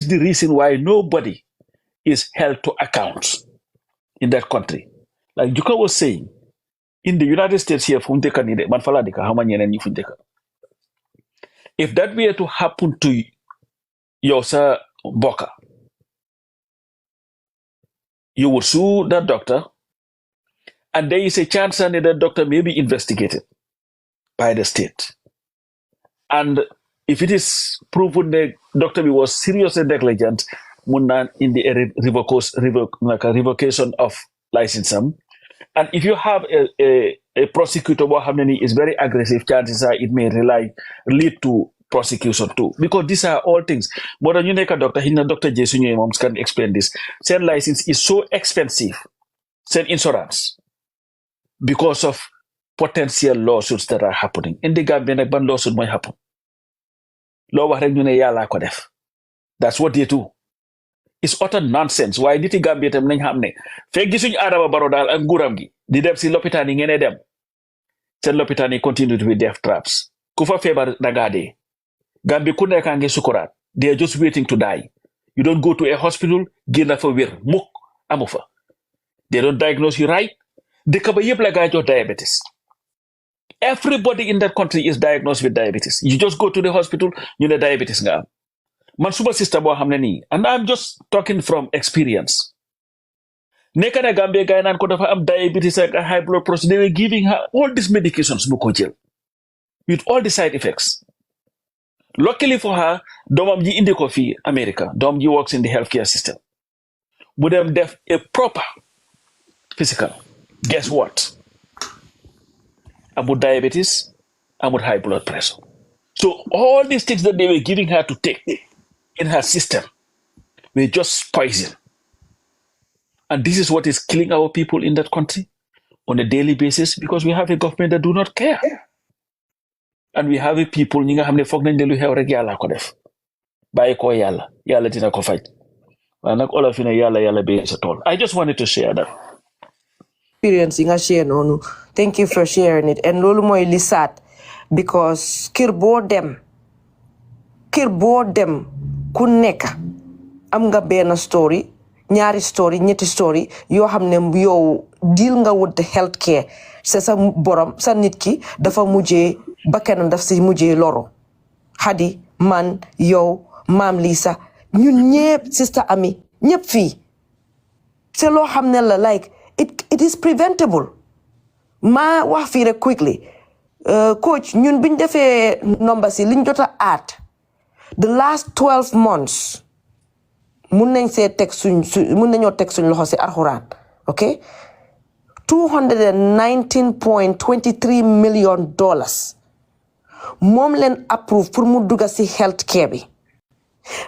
the reason why nobody is held to account in that country. Like Juka was saying, in the United States here, if that were to happen to your sir Boka, you would sue that doctor, and there is a chance that the doctor may be investigated by the state. And if it is proven the doctor was seriously negligent, in the revocation of license. And if you have a prosecutor who is very aggressive, chances are it may lead to prosecution too. Because these are all things. More than you make a doctor, Dr. Jason Moms can explain this. Said license is so expensive, said insurance, because of potential lawsuits that are happening. In the Gambia, one lawsuit might happen. That's what they do. It's utter nonsense. Why did Gambia tam nañ xamne fek gisuñ Adama Barrow dal ak nguram gi di dem ci l'hôpital yi ngene dem sen l'hôpital yi continue to be death traps ku fa febar da nga dé Gambia ku nekk nga sukurat they are just waiting to die. You don't go to a hospital génna fa wér mukk amu fa. They don't diagnose you right. Dëkk ba yépp la gaay jox diabetes. Everybody in that country is diagnosed with diabetes. You just go to the hospital, you know diabetes nga am. Man super sister bo xamne ni, and I'm just talking from experience. Neka na Gambia guy nan ko dafa am diabetes and high blood pressure. They were giving her all these medications mu ko jël with all the side effects. Luckily for her, domam ji indi ko fi America. Dom ji works in the healthcare system. Bu dem def a proper physical. Guess what? About diabetes, about high blood pressure. So all these things that they were giving her to take in her system were just poison. And this is what is killing our people in that country on a daily basis because we have a government that do not care. And we have a people ñi nga xamne fogg nañ lu xew rek yalla ko def. Baye ko yalla, yalla dina ko faj. Wa nak olof ne yalla be sa tol. I just wanted to share that. Experience nga share nonu. Thank you for sharing it. And lolu moy li sat because kër bo dem ku nekk am nga benn story ñaari story ñetti story yoo xam ne yow deal nga with the health care sa borom sa nit ki dafa mujjee bakkanam daf si mujjee loro Hadi man yow maam Lisa ñun ñëpp sister Ami ñëpp fii c'est loo xam ne la like it is preventable ma wax fii rek quickly coach ñun biñ defee number si liñ jota aat the last 12 months mun nañ see teg mun nañoo teg suñ loxo si alxuraan okay $219.23 million moom leen approve pour mu dugga si health care bi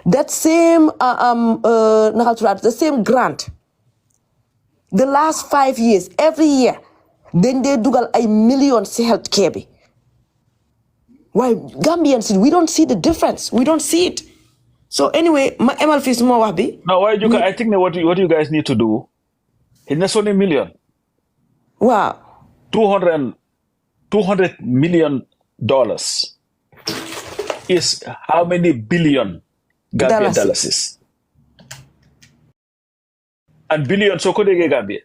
that same the same grant the last 5 years every year dañ dee dugal ay millions si health care bi. Why Gambians, we don't see the difference. We don't see it. So anyway, my ML fees more wabi. Now, why you? I think what you guys need to do. It's only $1 million. Wow. $200 million is how many billion Gambian dollars is? And billion so could Gambia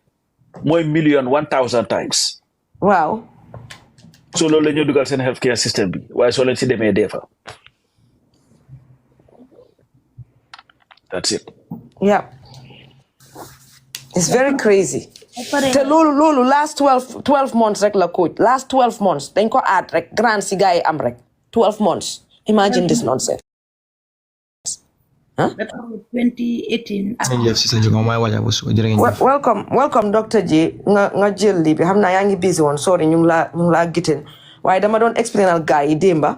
more million 1,000 times. Wow. So loolu la ñu dugal seen healthcare system bi waaye soo leen si demee defa. That's it. Yeah. It's very crazy. Te loolu last 12 months rek la coach. Last 12 months dañ ko add rek grand si gars yi am rek 12 months. Imagine this nonsense. Huh? 2018. Welcome Dr. J. nga jël li bi xam naa yaa ngi busy woon sorry ñu ngi laa gitten waaye dama doon explain al gars yi démba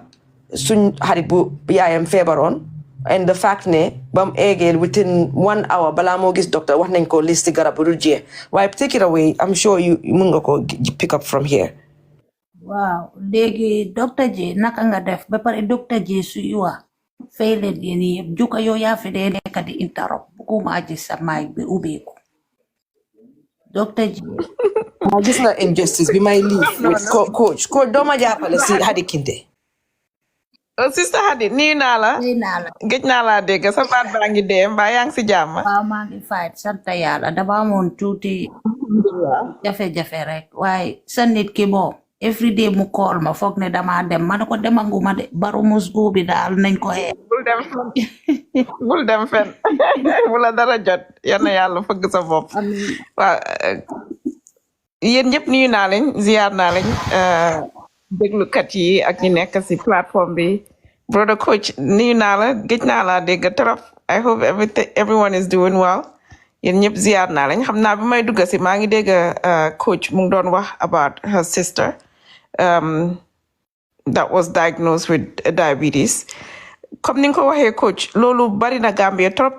suñ xarit bu yaayam feebaroon and the fact ne bam eggee within 1 hour balaa moo gis doctor wax nañ ko list garab bu dul jeex waaye take it away I'm sure you mun nga ko pick up from here. Wow léegi Dr. J naka nga def ba pare Dr. J su yuwa failen yeni juka yo ya fede nekk di interrupt buguma gis sa mic bi ubbeeku Dr. J gis na injustice bi may leave with coach dooma jàppale si Hadi Kinte Sister Hadi nuyu naa la nuyu naa la gëj naa laa dégg sa baat baa ngi dee mbaa yaa ngi si jàmm. waaw maa ngi fayt sant yàlla dama amoon tuuti jafe-jafe rek waaye sa nit ki moom everyday mu call ma foog ne dama dem ma ne ko demanguma de baru musgu bi daal nañ ko xeex bul dem fen bul dem fen bu la dara jot yal na yàlla fëgg sa bopp. amiin waaw yéen ñëpp nuyu naa leen ziar naa leen déglukat yi ak ñi nekk si plateforme bi brother coach nuyu naa la gëj naa laa dégg trop I hope everyone is doing well yéen ñëpp ziar naa leen xam naa bi may dugg si maa ngi dégg coach mu ngi doon wax about her sister that was diagnosed with diabetes comme ni nga ko waxee coach loolu bari na Gambia trop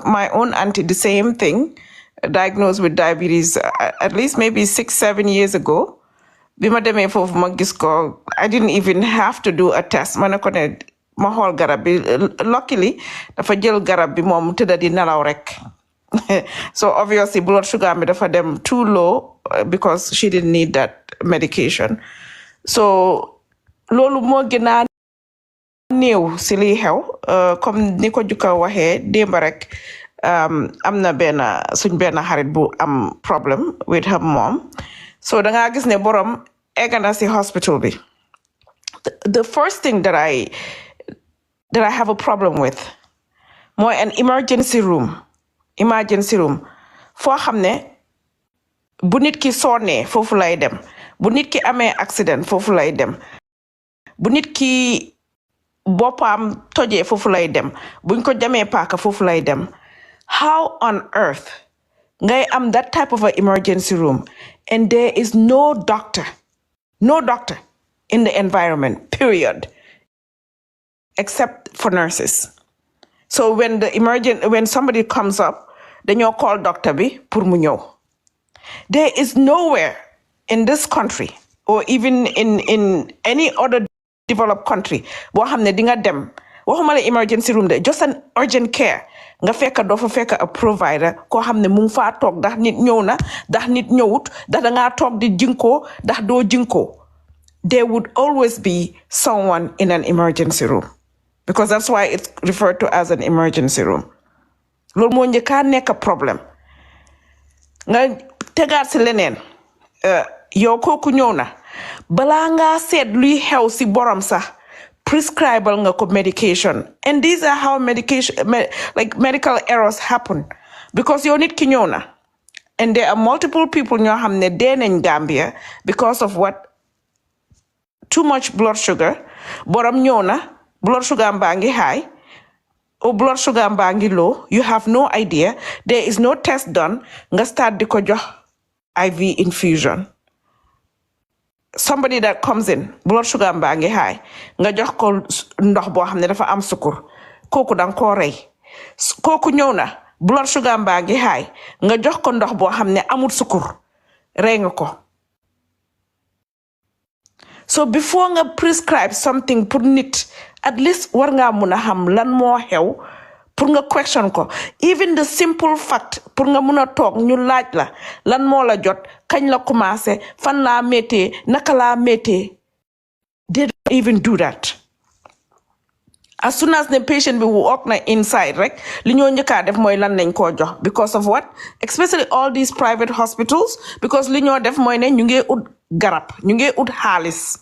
my own auntie the same thing diagnosed with diabetes at least maybe 6-7 years ago bi ma demee foofu ma gis ko I didn't even have to do a test ma ne ko ne ma xool garab bi luckily dafa jël garab bi moom tëdda di nelaw rek so obviously blood sugar bi dafa dem too low because she didn't need that medication so loolu moo gën a néew si liy xew comme ni ko jukka waxee démba rek am na suñ benn xarit bu am problem with her mom so dangaa gis ne borom egga na si hospital bi the first thing that I have a problem with mooy an emergency room foo xam ne bu nit ki sonnee foofu lay dem bu nit ki amee accident foofu lay dem bu nit ki boppam tojee foofu lay dem buñ ko jamee paaka foofu lay dem how on earth ngay am that type of an emergency room and there is no doctor in the environment period except for nurses so when somebody comes up dañoo call doctor bi pour mu ñëw there is nowhere in this country or even in any other developed country boo xam ne di nga dem waxuma la emergency room de just an urgent care nga fekk doo fa fekk a provider koo xam ne mu ngi faa toog ndax nit ñëw na ndax nit ñëwut ndax dangaa toog di jinkoo ndax doo jinkoo there would always be someone in an emergency room because that's why it's referred to as an emergency room loolu moo njëkkaa nekk problème nga tegaat si leneen yow kooku ñëw na balaa ngaa seet luy xew si borom sax prescribal nga ko medication and these are how medical errors happen because yow nit ki ñëw na and there are multiple people ñoo xam ne dee nañ Gambia because of what too much blood sugar borom ñëw na blood sugar mbaa ngi high or blood sugar mbaa ngi low you have no idea there is no test done nga start di ko jox IV infusion somebody that comes in blood sugar mbaa ngi high nga jox ko ndox boo xam ne dafa am sukur kooku danga koo rey kooku ñëw na blood sugar mbaa ngi high nga jox ko ndox boo xam ne amul sukur rey nga ko so before nga prescribe something pour nit at least war ngaa mun a xam lan moo xew pour nga question ko even the simple fact pour nga mun a toog ñu laaj la lan moo la jot kañ la commencé fan laa méttee naka laa méttee they don't even do that as soon as the patient bi walk na inside rek li ñoo njëkkaa def mooy lan lañ koo jox because of what especially all these private hospitals because li ñoo def mooy ne ñu ngi ut garab ñu ngi ut xaalis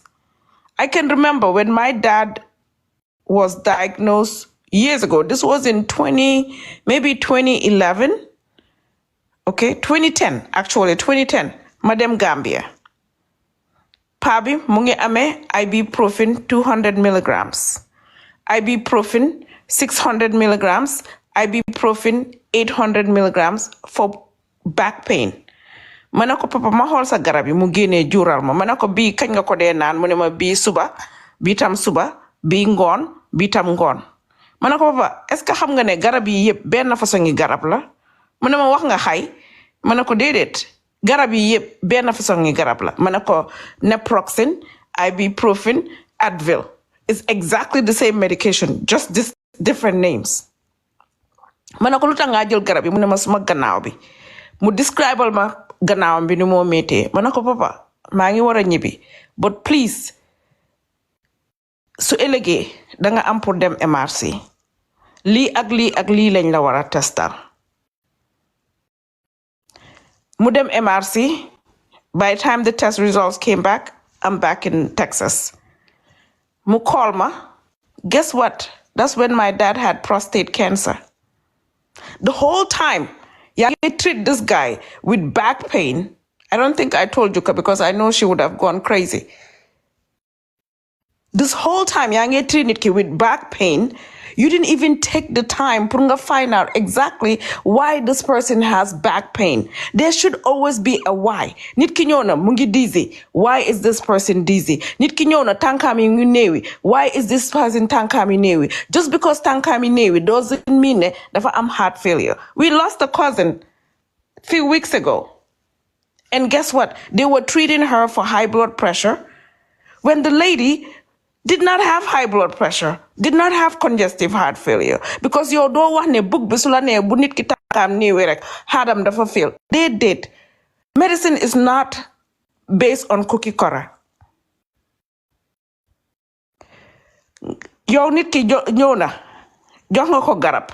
I can remember when my dad was diagnosed years ago. This was in 2011. Okay, 2010, actually, 2010. Madam Gambia. Pabi mungi ame ibuprofen 200 milligrams. Ibuprofen 600 milligrams. Ibuprofen 800 milligrams for back pain. Manako papa ma xool sa garab yi mu génnee juural ma manako bii kañ nga ko dee naan mu ne ma bii suba bii tam suba bii ngoon bii tam ngoon manako papa est-ce que xam nga ne garab yi yëpp benn façon ngi garab la mu ne ma wax nga xay manako déedéet garab yi yëpp benn façon ngi garab la manako naproxen ibuprofen Advil is exactly the same medication just different names manako lu tax nga jël garab yi mu ne ma suma gannaaw bi mu describal ma gannaawam bi ni moo méttee ma ne ko papa maa ngi war a ñibbi but please su ëllëgee da nga am pour dem MRC lii ak lii ak lii lañ la war a testal mu dem MRC. By the time the test results came back, I'm back in Texas. Mu call ma. Guess what? That's when my dad had prostate cancer. The whole time, yeah, I treat this guy with back pain. I don't think I told Juka because I know she would have gone crazy. This whole time, yeah, I treat it with back pain. You didn't even take the time to find out exactly why this person has back pain. There should always be a why. Nit ki ñëw na mu ngi dizzy. Why is this person dizzy? Nit ki ñëw na tànkaam yi ngi néewi. Why is this person tànkaam yi néewi? Just because tànkaam yi néewi doesn't mean ne dafa am heart failure. We lost a cousin a few weeks ago. And guess what? They were treating her for high blood pressure when the lady did not have high blood pressure, did not have congestive heart failure. Because you don't want a book bisula ne bu nit ki tànkaam néewi rek hadam dafa fail. They did. Medicine is not based on cookie cutter. Yow nit ki ñëw na jox nga ko garab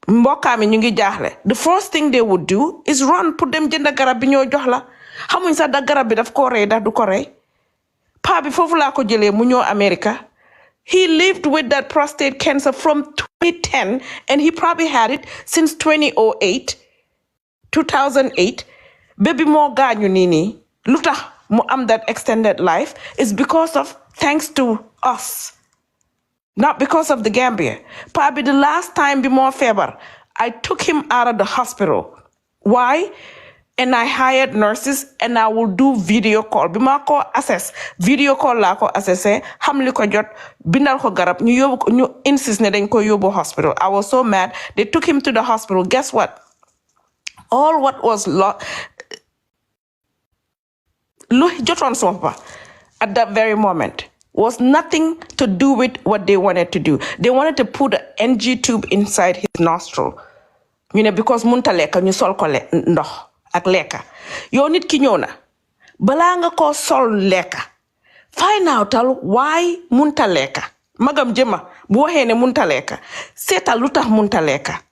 mbokkaami ñu ngi jaaxle. The first thing they would do is run pour dem jënd garab bi ñoo jox la xamuñ sax da garab bi daf ko rey da du ko rey. Pa bi foofu laa ko jëlee mu ñëw America. He lived with that prostate cancer from 2010 and he probably had it since 2008. Baby moo gaañu nii nii lu tax mu am that extended life is because of thanks to us. Not because of the Gambia. Probably the last time before February, I took him out of the hospital. Why? And I hired nurses and I will do video call. Bima ko assess. Video call la ko assessé. Hamli ko jot. Bindal ko garab. Ñu insist ne dañ ko yóbbu hospital. I was so mad. They took him to the hospital. Guess what? All what was lu jotoon sama papa at that very moment was nothing to do with what they wanted to do. They wanted to put an NG tube inside his nostril. You know, because munta leka ñu sol ko ndox ak leka. Yow nit ki ñëw na balaa nga ko sol leka. Find out why munta leka. Magam jëma bu waxee ne munta leka. Seetal lu tax munta leka.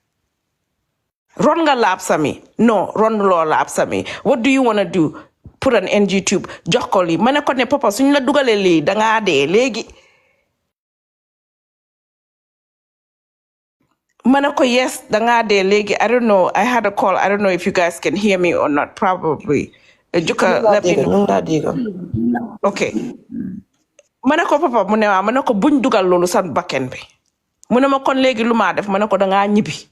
Ron nga laab sami. No, ron loo laab sami. What do you want to do? Put an NG tube jox ko lii ma ne ko ne papa suñ la dugalee lii dangaa dee léegi ma ne ko yes dangaa dee léegi. I don't know, I had a call. I don't know if you guys can hear me or not. Probably Juka let me know. Okay, ma ne ko papa mu ne ma ne ko buñ dugal loolu sa bakken bi mu ne ma kon léegi lu maa def ma ne ko dangaa ñibbi.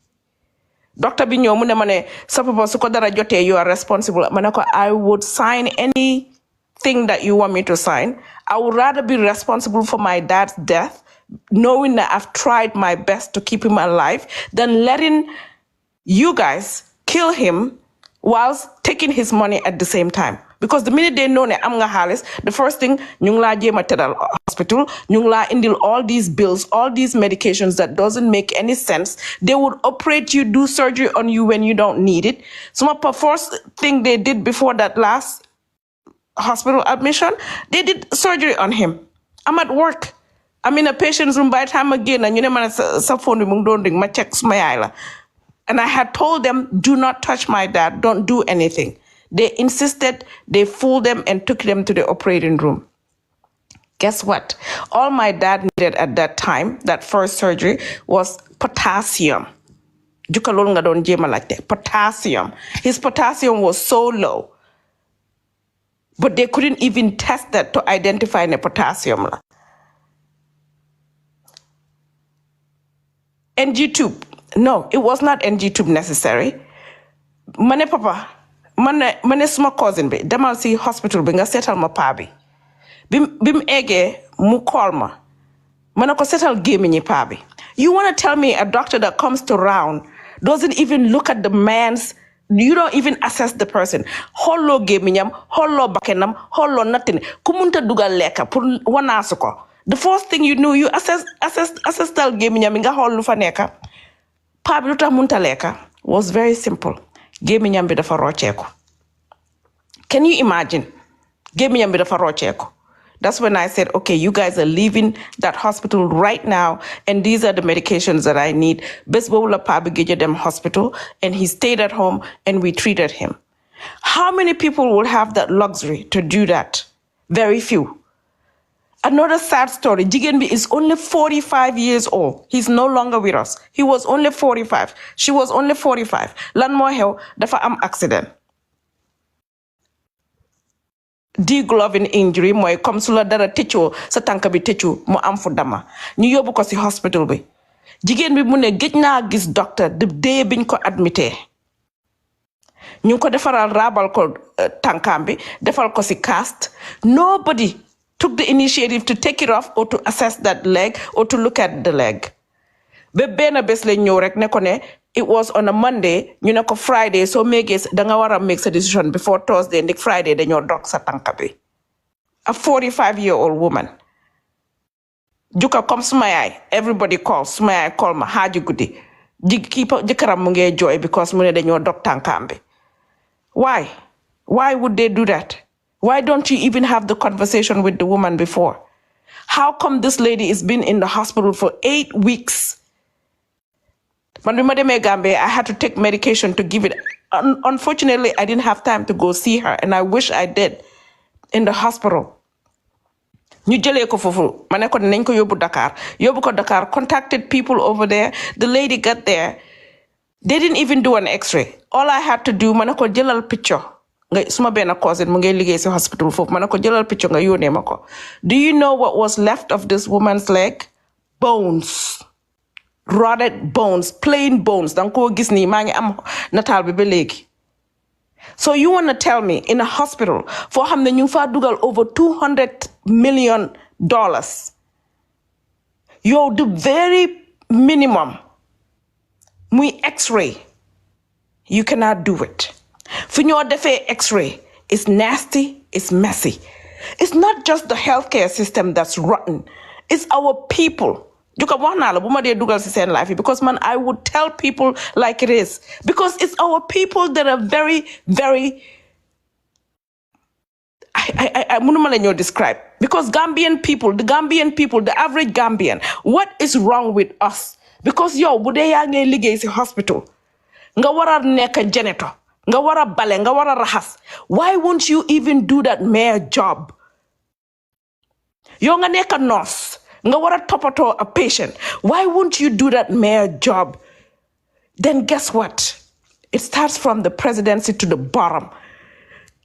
Doctor bi ñëw mu ne ma ne sa papa su ko dara jotee you are responsible. Ma ne ko I would sign anything that you want me to sign. I would rather be responsible for my dad's death, knowing that I've tried my best to keep him alive, than letting you guys kill him whilst taking his money at the same time. Because the minute they know ne am nga xaalis, the first thing ñu ngi laa jéem a tëddal hospital, ñu ngi laa indil all these bills, all these medications that doesn't make any sense. They would operate you, do surgery on you when you don't need it. So my first thing they did before that last hospital admission, they did surgery on him. I'm at work. I'm in a patient's room. By the time again, and you know, man, sa phone bi mu ngi doon ring ma check suma yaay la. And I had told them, do not touch my dad. Don't do anything. They insisted, they fooled them and took them to the operating room. Guess what? All my dad needed at that time, that first surgery, was potassium. Juka loolu nga doon jéem a laajte. Potassium. His potassium was so low. But they couldn't even test that to identify the potassium. NG tube. No, it was not NG tube necessary. Mane papa, mane suma cousin bi demal si hospital bi nga seetal ma paa bi. Bim ege mu call ma. Mane ko seetal gémmiñi paa bi. You want to tell me a doctor that comes to round doesn't even look at the man's, you don't even assess the person. Hollo gémmiñam, hollo bakkenam, hollo nothing. Kumunta dugal leka pour wanaasu ko. The first thing you know, you assess tal gémmiñam nga xool lu fa nekka. Paa bi lu tax munta leka was very simple. Gémmiñam bi dafa rocceeku. Can you imagine? Gémmiñam bi dafa rocceeku. That's when I said, okay, you guys are leaving that hospital right now, and these are the medications that I need. Bes bobu la pa bi geje dem hospital, and he stayed at home, and we treated him. How many people will have that luxury to do that? Very few. Another sad story, Jigenbi is only 45 years old. He's no longer with us. He was only 45. She was only 45. Lan mo xew dafa am accident. Degloving injury mooy comme su la dara tëccoo sa tànk bi tëccu mu am fu dama ñu yóbbu ko si hospital bi jigéen bi mu ne gëj naa gis docteur de dee biñ ko admité ñu ko defaral raabal ko tànkam bi defal ko si cast. Nobody took the initiative to take it off or to assess that leg or to look at the leg. Ba benn bés la ñëw rek ne ko ne it was on a Monday, ñu ne ko Friday, so méegee da nga war a make a decision before Thursday, ndik Friday dañoo dog sa tànk bi. A 45-year-old woman. Juka comme suma yaay, everybody calls, suma yaay call ma xaaju guddi. Jëkkëram mu ngee jooy because mu ne dañoo dog tànkam bi. Why? Why would they do that? Why don't you even have the conversation with the woman before? How come this lady has been in the hospital for 8 weeks? When we met Gambia, I had to take medication to give it. Unfortunately, I didn't have time to go see her, and I wish I did in the hospital. Ñu jëlee ko fofu ma ne ko nañ ko yóbbu Dakar contacted people over there. The lady got there. They didn't even do an x-ray. All I had to do ma ne ko jëlal picture nga suma benn cousin mu ngay liggéey si hospital foofu ma ne ko jëlal picture nga yónnee ma ko. Do you know what was left of this woman's leg? Bones. Rotted bones, plain bones. Dang ko gis ni maa ngi am nataal bi ba léegi. So you want to tell me in a hospital foo xam ne ñu fa dugal over $200 million, yow the very minimum muy x-ray, you cannot do it. Fu ñoo defee x-ray, it's nasty, it's messy. It's not just the healthcare system that's rotten. It's our people. Juka wax naa la bu ma dee dugal si seen life because man I would tell people like it is because it's our people that are very, very I mënuma la ñoo describe because the Gambian people, the average Gambian, what is wrong with us? Because yow bu dee yaa ngay liggéey si hospital nga war a nekk janitor nga war a bale nga war a raxas, why won't you even do that mere job? Yow nga nekk nurse nga war a toppatoo a patient, why won't you do that mere job? Then guess what? It starts from the presidency to the bottom.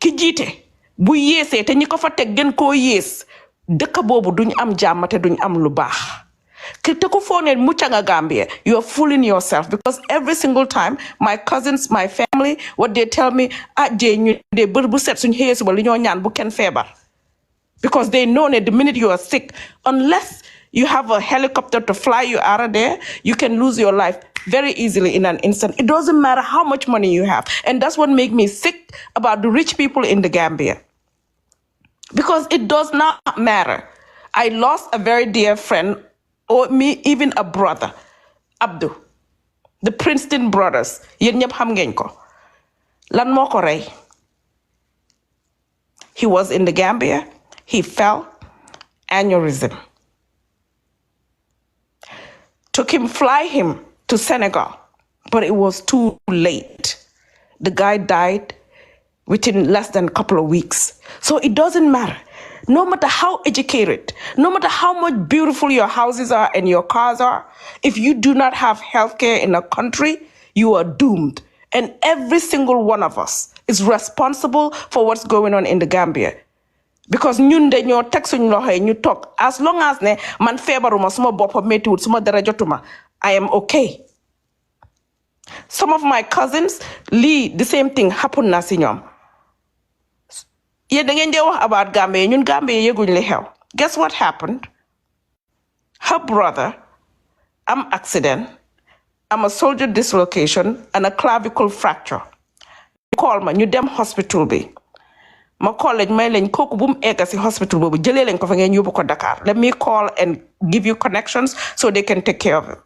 Ki jiite bu yéesee te ñi ko fa teg gën koo yées dëkk boobu duñ am jàmm te duñ am lu baax. Te ku foog ne mucca nga Gambia, you're fooling yourself because every single time my cousins, my family, what they tell me, jee ñu de bër bu set suñ xëyee suba li ñoo ñaan bu kenn feebar. Because they know that the minute you are sick, unless you have a helicopter to fly you out of there, you can lose your life very easily in an instant. It doesn't matter how much money you have. And that's what makes me sick about the rich people in the Gambia. Because it does not matter. I lost a very dear friend, or me, even a brother, Abdul, the Princeton brothers. Yéen ñëpp xam ngeen ko. Lan moo ko rey? He was in the Gambia. He fell, aneurysm. Fly him to Senegal, but it was too late. The guy died within less than a couple of weeks. So it doesn't matter. No matter how educated, no matter how much beautiful your houses are and your cars are, if you do not have healthcare in a country, you are doomed. And every single one of us is responsible for what's going on in the Gambia. Because ñun dañoo teg suñ loxo yi ñu toog as long as ne man feebaruma suma boppa méttiwut suma dara jotuma, I am okay. Some of my cousins, the same thing happened na si ñoom. Yéen da ngeen dee wax about Gambia, ñun Gambia yëguñ li xew. Guess what happened? Her brother accident, a soldier dislocation, and a clavicle fracture. Call ma ñu dem hospital bi. Ma college may lañ kooku bu mu egga si hospital boobu jëlee lañ ko fa ngeen yóbbu ko Dakar. Let me call and give you connections so they can take care of him.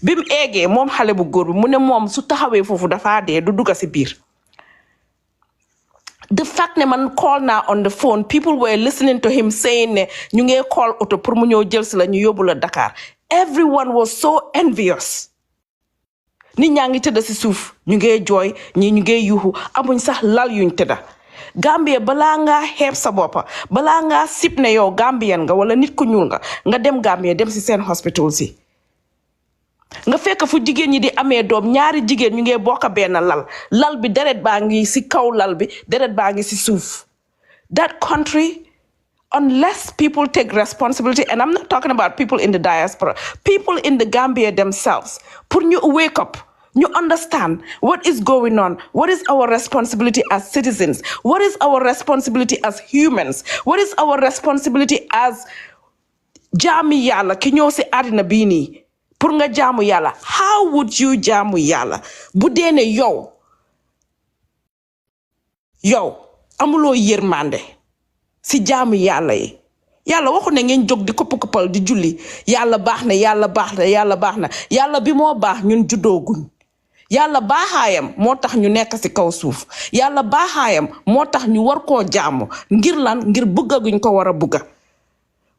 Bi mu eggee moom xale bu góor bi mu ne moom su taxawee foofu dafa dee du dugga si biir. The fact ne man call now on the phone, people were listening to him saying ne ñu ngi call auto pour mu ñëw jël si la ñu yóbbu la Dakar. Everyone was so envious. Nit ñaa ngi tëdd si suuf ñu ngi jooy ñi ñu ngi yuuxu amuñ sax lal yuñ tëdda. Gambia balaa ngaa xeeb sa boppa balaa ngaa sip ne yow Gambian nga wala nit ku ñuul nga dem Gambia dem si seen hospital si. Nga fekk fu jigéen ñi di amee doom ñaari jigéen ñu ngi bokk benn lal bi deret baa ngi si kaw lal bi deret baa ngi si suuf. That country, unless people take responsibility, and I'm not talking about people in the diaspora, people in the Gambia themselves, pour ñu wake up, you understand what is going on, what is our responsibility as citizens, what is our responsibility as humans, what is our responsibility as jaami yàlla ki ñëw si àddina bii nii pour nga jaamu yàlla. How would you jaamu yàlla bu dee ne yow amuloo yërmande si jaamu yàlla yi. Yàlla waxu ne ngeen jóg di koppal di julli yàlla baax na yàlla baax na yàlla baax na yàlla bi moo baax ñun juddooguñ. Yàlla baaxaayam moo tax ñu nekk si kaw suuf yàlla baaxaayam moo tax ñu war koo jaamu ngir lan ngir bëgga guñ ko war a bëgga.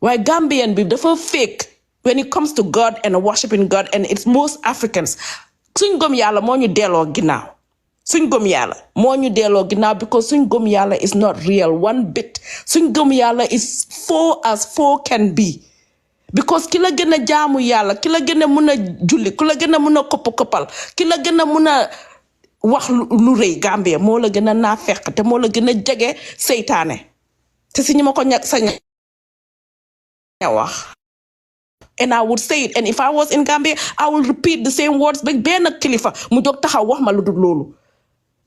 Waaye Gambian bi dafa fake when it comes to God and worshiping God, and it's most Africans. Suñ gëm yàlla moo ñu delloo ginnaaw. Suñ gëm yàlla moo ñu delloo ginnaaw because suñ gëm yàlla is not real one bit. Suñ gëm yàlla is faux as faux can be. Because ki la gën a jaamu yàlla ki la gën a mun a julli ki la gën a mun a koppal ki la gën a mun a wax lu rëy Gambia moo la gën a naafeq te moo la gën a jege seytaane te si ñu ma ko sañ a wax. And I would say it, and if I was in Gambia I will repeat the same words ba benn kilifa mu jóg taxaw wax ma lu dul loolu.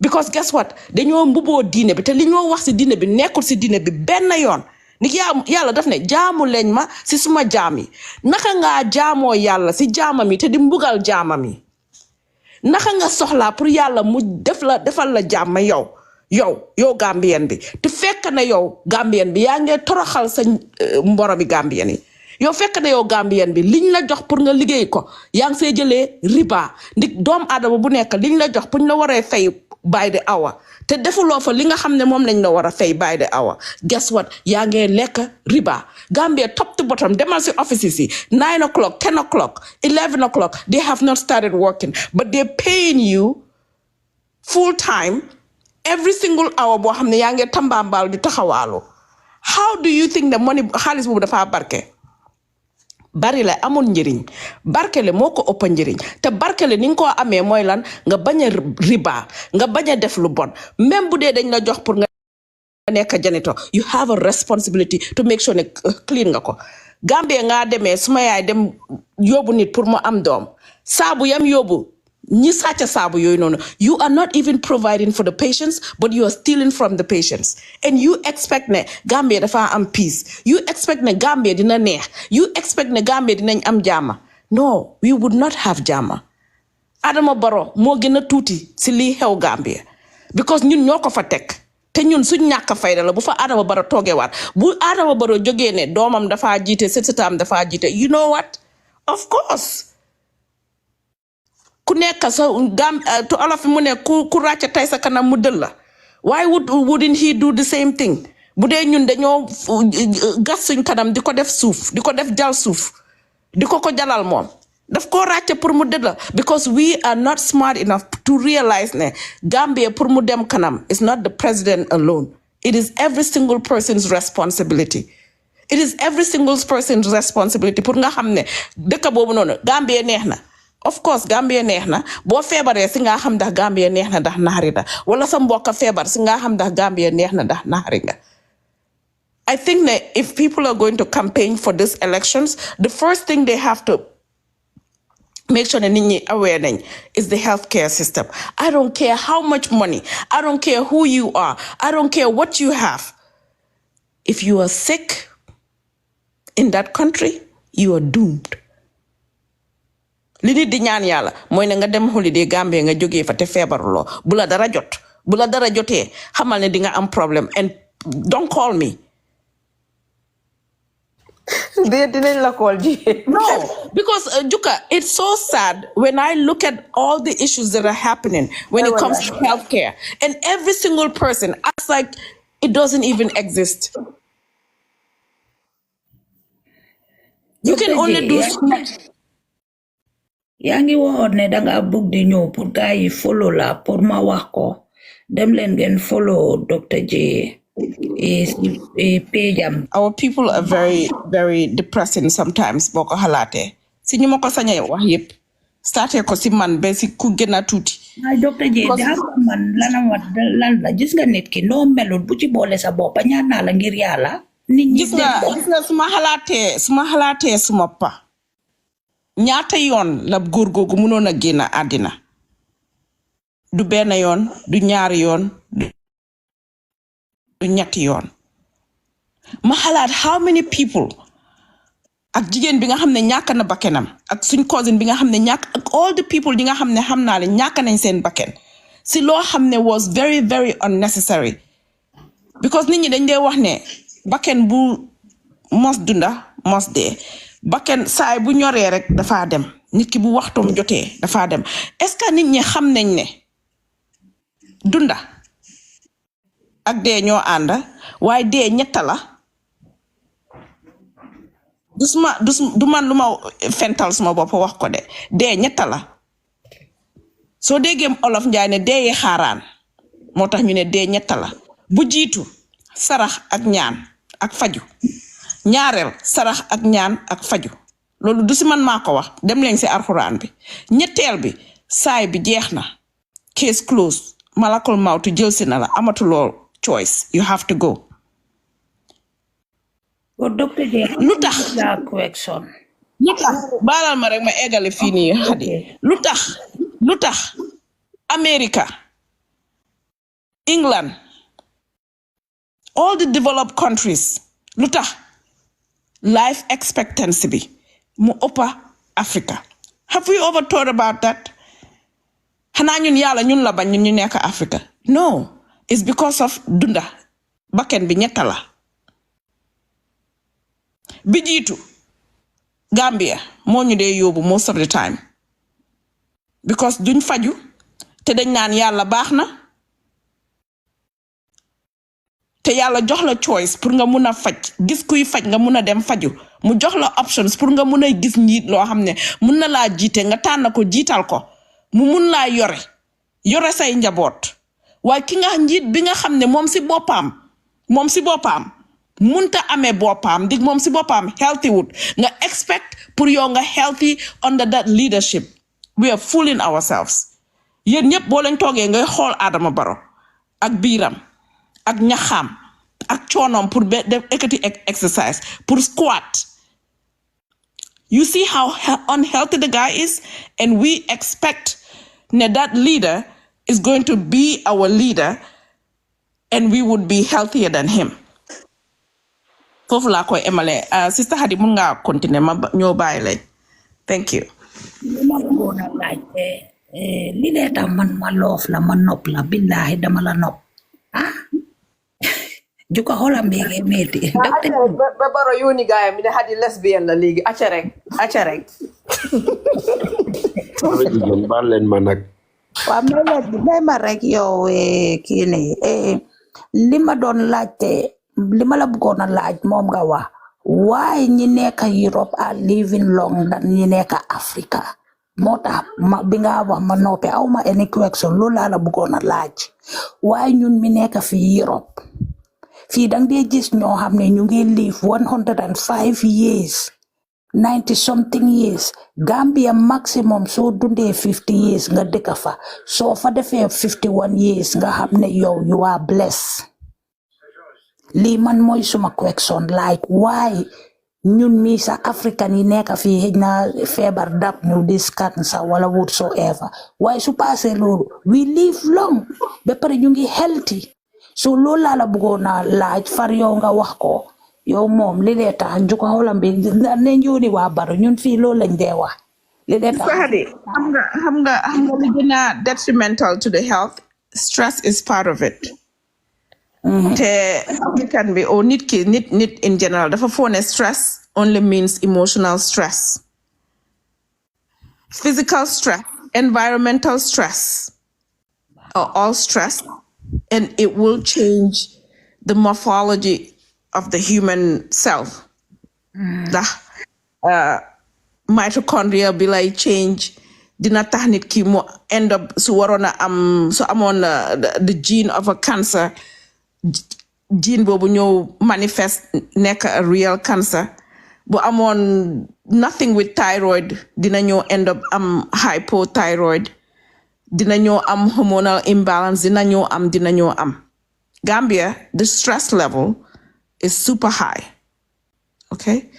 Because guess what dañoo mbuboo diine bi te li ñoo wax si diine bi nekkul si diine bi benn yoon. Ni yàlla daf ne jaamu leen ma si suma jaam yi naka ngaa jaamoo yàlla si jaamam yi te di mbugal jaamam yi naka nga soxlaa pour yàlla mu defal la jaam yow Gambien bi te fekk na yow Gambien bi yaa ngi toroxal sa mboromi Gambien yi yow fekk na yow Gambien bi liñ la jox pour nga liggéey ko yaa ngi see jëlee riba ndik doom aadama bu nekk liñ la jox pour ñu la waree fay by the hour te defuloo fa li nga xam ne moom lañ la war a fay by the hour. Guess what yaa ngi lekk riba. Gambia top to bottom demal si offices yi 9 o'clock 10 o'clock 11 o'clock they have not started working but they're paying you full time every single hour boo xam ne yaa ngi tambaambaal di taxawaalu. How do you think the money xaalis boobu dafa barke? Bari la amul njëriñ barkele moo ko ëpp njëriñ te barkele ni nga ko amee mooy lan nga bañ a riba nga bañ a def lu bon même bu dee dañ la jox pour nga nekk janitor you have a responsibility to make sure ne clean nga ko. Gambia ngaa demee suma yaay dem yóbbu nit pour mu am doom saabu yam yóbbu ñi sàcca saabu yooyu noonu you are not even providing for the patients but you are stealing from the patients and you expect ne Gambia dafa am peace you expect ne Gambia dina neex you expect ne Gambia dinañ am jàmm. No, we would not have jàmm. Adama Barrow moo gën a tuuti si lii xew Gambia because ñun ñoo ko fa teg te ñun suñ ñàkk fayda la bu fa Adama Barrow toogewaat bu Adama Barrow jógee ne doomam dafa jiite sëtaam dafa jiite you know what of course ku nekk sa to olof mu ne ku ràcc tey sa kanam mu dël la. Why wouldn't he do the same thing bu dee ñun dañoo gas suñ kanam di ko def suuf di ko def jal suuf di ko jalal moom daf koo ràcc pour mu dël la because we are not smart enough to realize ne Gambia pour mu dem kanam is not the president alone. It is every single person's responsibility. It is every single person's responsibility pour nga xam ne dëkk boobu noonu Gambia neex na. Of course Gambia neex na boo feebaree si nga xam ndax Gambia neex na ndax naxari na wala sa mbokk feebar si nga xam ndax Gambia neex na ndax naxari nga. I think that if people are going to campaign for these elections, the first thing they have to make sure that nit ñi aware nañ is the healthcare system. I don't care how much money, I don't care who you are, I don't care what you have. If you are sick in that country, you are doomed. Li nit di ñaan yàlla mooy ne nga dem holiday Gambia nga jógee fa te feebaruloo bu la dara jotee xamal ne di nga am problème and don't call me. dinañ la call ji. No, because Juka, it's so sad when I look at all the issues that are happening when it comes to healthcare, and every single person acts like it doesn't even exist. You can Dr. only J, do yeah. so much. yaa ngi waxoon ne danga bugg di ñëw pour gars yi follow la pour ma wax ko dem leen ngeen follow Dr. J page am. Our people are very, very depressing sometimes. Boko halate. Si ñu mako sañé wax yépp. Starté ko si man ba si ku gëna tuuti. ay Dr. J daa ko man lan la gis nga nit ki noo melut bu ci boole sa bopp ñaan naa la ngir yàlla. nit ñi Gis nga suma xalaatee suma pa. Ñaata yoon la góor googu mënoon a génn àddina. Du benn yoon, du ñaari yoon, du ñetti yoon. Ma xalaat how many people ak jigéen bi nga xam ne ñàkk na bakkenam ak suñ cousin bi nga xam ne ak all the people yi nga xam ne xam naa ne ñàkk nañ seen bakken si loo xam ne was very very unnecessary because nit ñi dañ dee wax ne bakken bu mos dunda mos dee bakken saay bu ñoree rek dafa dem nit ki bu waxtoom jotee dafa dem est-ce que nit ñi xam nañ ne dunda ak dee ñoo ànd waaye dee ñetta la du man lu ma fental suma bopp wax ko de dee ñetta la soo déggee olof njaay ne dee yi xaaraan moo tax ñu ne dee ñetta la bu jiitu sarax ak ñaan ak faju ñaareel sarax ak ñaan ak faju loolu du si man maa ko wax dem leen si alxuraan bi ñetteel bi saay bi jeex na case closed malakul mawtu jël si na la amatuloo choice you have to go. Dr. J lu tax baalal ma rek ma eggale fii nii xadi lu tax America England all the developed countries lu tax life expectancy bi mu ëppa Africa have we ever thought about that xanaa ñun yàlla ñun la bañ ñun ñu nekk Africa no it's because of dunda bakken bi ñetta la bi jiitu Gambia moo ñu dee yóbbu most of the time because duñ faju te dañ naan yàlla baax na te yàlla jox la choice pour nga mun a faj gis kuy faj nga mun a dem faju mu jox la options pour nga mun a gis njiit loo xam ne mun na laa jiite nga tànn ko jiital ko mu mun laa yore say njaboot waaye ki nga njiit bi nga xam ne moom si boppam munta amee boppam dig moom si boppam healthy wut nga expect pour yow nga healthy under that leadership we are fooling ourselves yéen ñëpp boo leen toogee ngay xool Adama Barrow ak biiram ak ñaxam ak coonoom pour def equity exercise pour squat you see how unhealthy the guy is and we expect that leader is going to be our leader and we would be healthier than him. Foofu laa koy emale sister Hadi mun nga continuer ma ñoo bàyyi lañ thank you. li ma bëggoon a laajte li lee tax man ma loof la ma nopp la billahi dama la nopp juka xolam beege metti ba Baro yónni gaayam mi ne Hadi lesbienne la léegi acca rek baal leen ma nag waaw may ma rek yow kii ne li ma doon laajte li ma la bëggoon a laaj moom nga wax waaye ñi nekk Europe are living long than ñi nekk Africa moo tax bi nga wax ma noppi aw ma any question loolu laa la bëggoon a laaj waaye ñun mi nekk fi Europe fii dang dee gis ñoo xam ne ñu ngi live 105 years 90 something years Gambia maximum soo dundee 50 years nga dëkk fa soo fa defee 51 years nga xam ne yow you are blessed lii man mooy suma question like why ñun mi sa African yi nekk fii xëj na feebar dab ñu dis cancer wala whatsoever waaye su passé loolu we live long ba pare ñu ngi healthy so loolu laa la bëggoon a laaj far yow nga wax ko yow moom li lee tax juko xolam bi ne njooni waa Baro ñun fii loolu lañ dee wax li lee tax xam nga li gën a detrimental to the health stress is part of it. te African bi nit in general dafa foog ne stress only means emotional stress, physical stress, environmental stress are all stress, and it will change the morphology of the human self. The mitochondria be like change dina tax nit ki mo end up su warona am su amon the gene of a cancer gene bobu ñew manifest nek a real cancer bu amon nothing with thyroid dina ñew end up am hypothyroid dina ñew am hormonal imbalance dina ñew am Gambia the stress level is super high. Okay,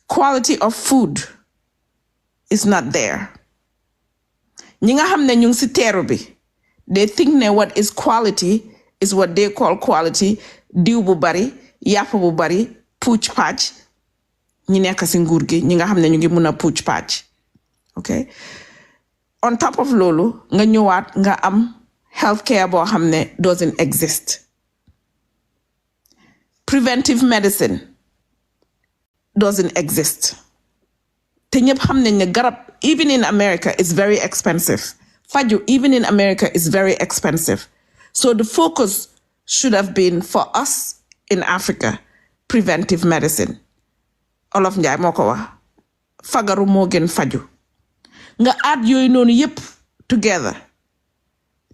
quality of food is not there. Ñi nga xamne ñu ngi ci teeru bi they think ne what is quality is what they call quality diw bu bari yàpp bu bari puuch patch ñi nekk ci nguur gi ñi nga xamne ñu ngi mëna puuch patch. Okay, on top of lolu nga ñëwaat nga am healthcare boo xamne doesn't exist. Preventive medicine doesn't exist. Te ñëpp xam nañ ne garab even in America is very expensive. Faju even in America is very expensive. So the focus should have been for us in Africa, preventive medicine. Olof Njaay moo ko wax fagaru moo gën faju. Nga add yooyu noonu yëpp together.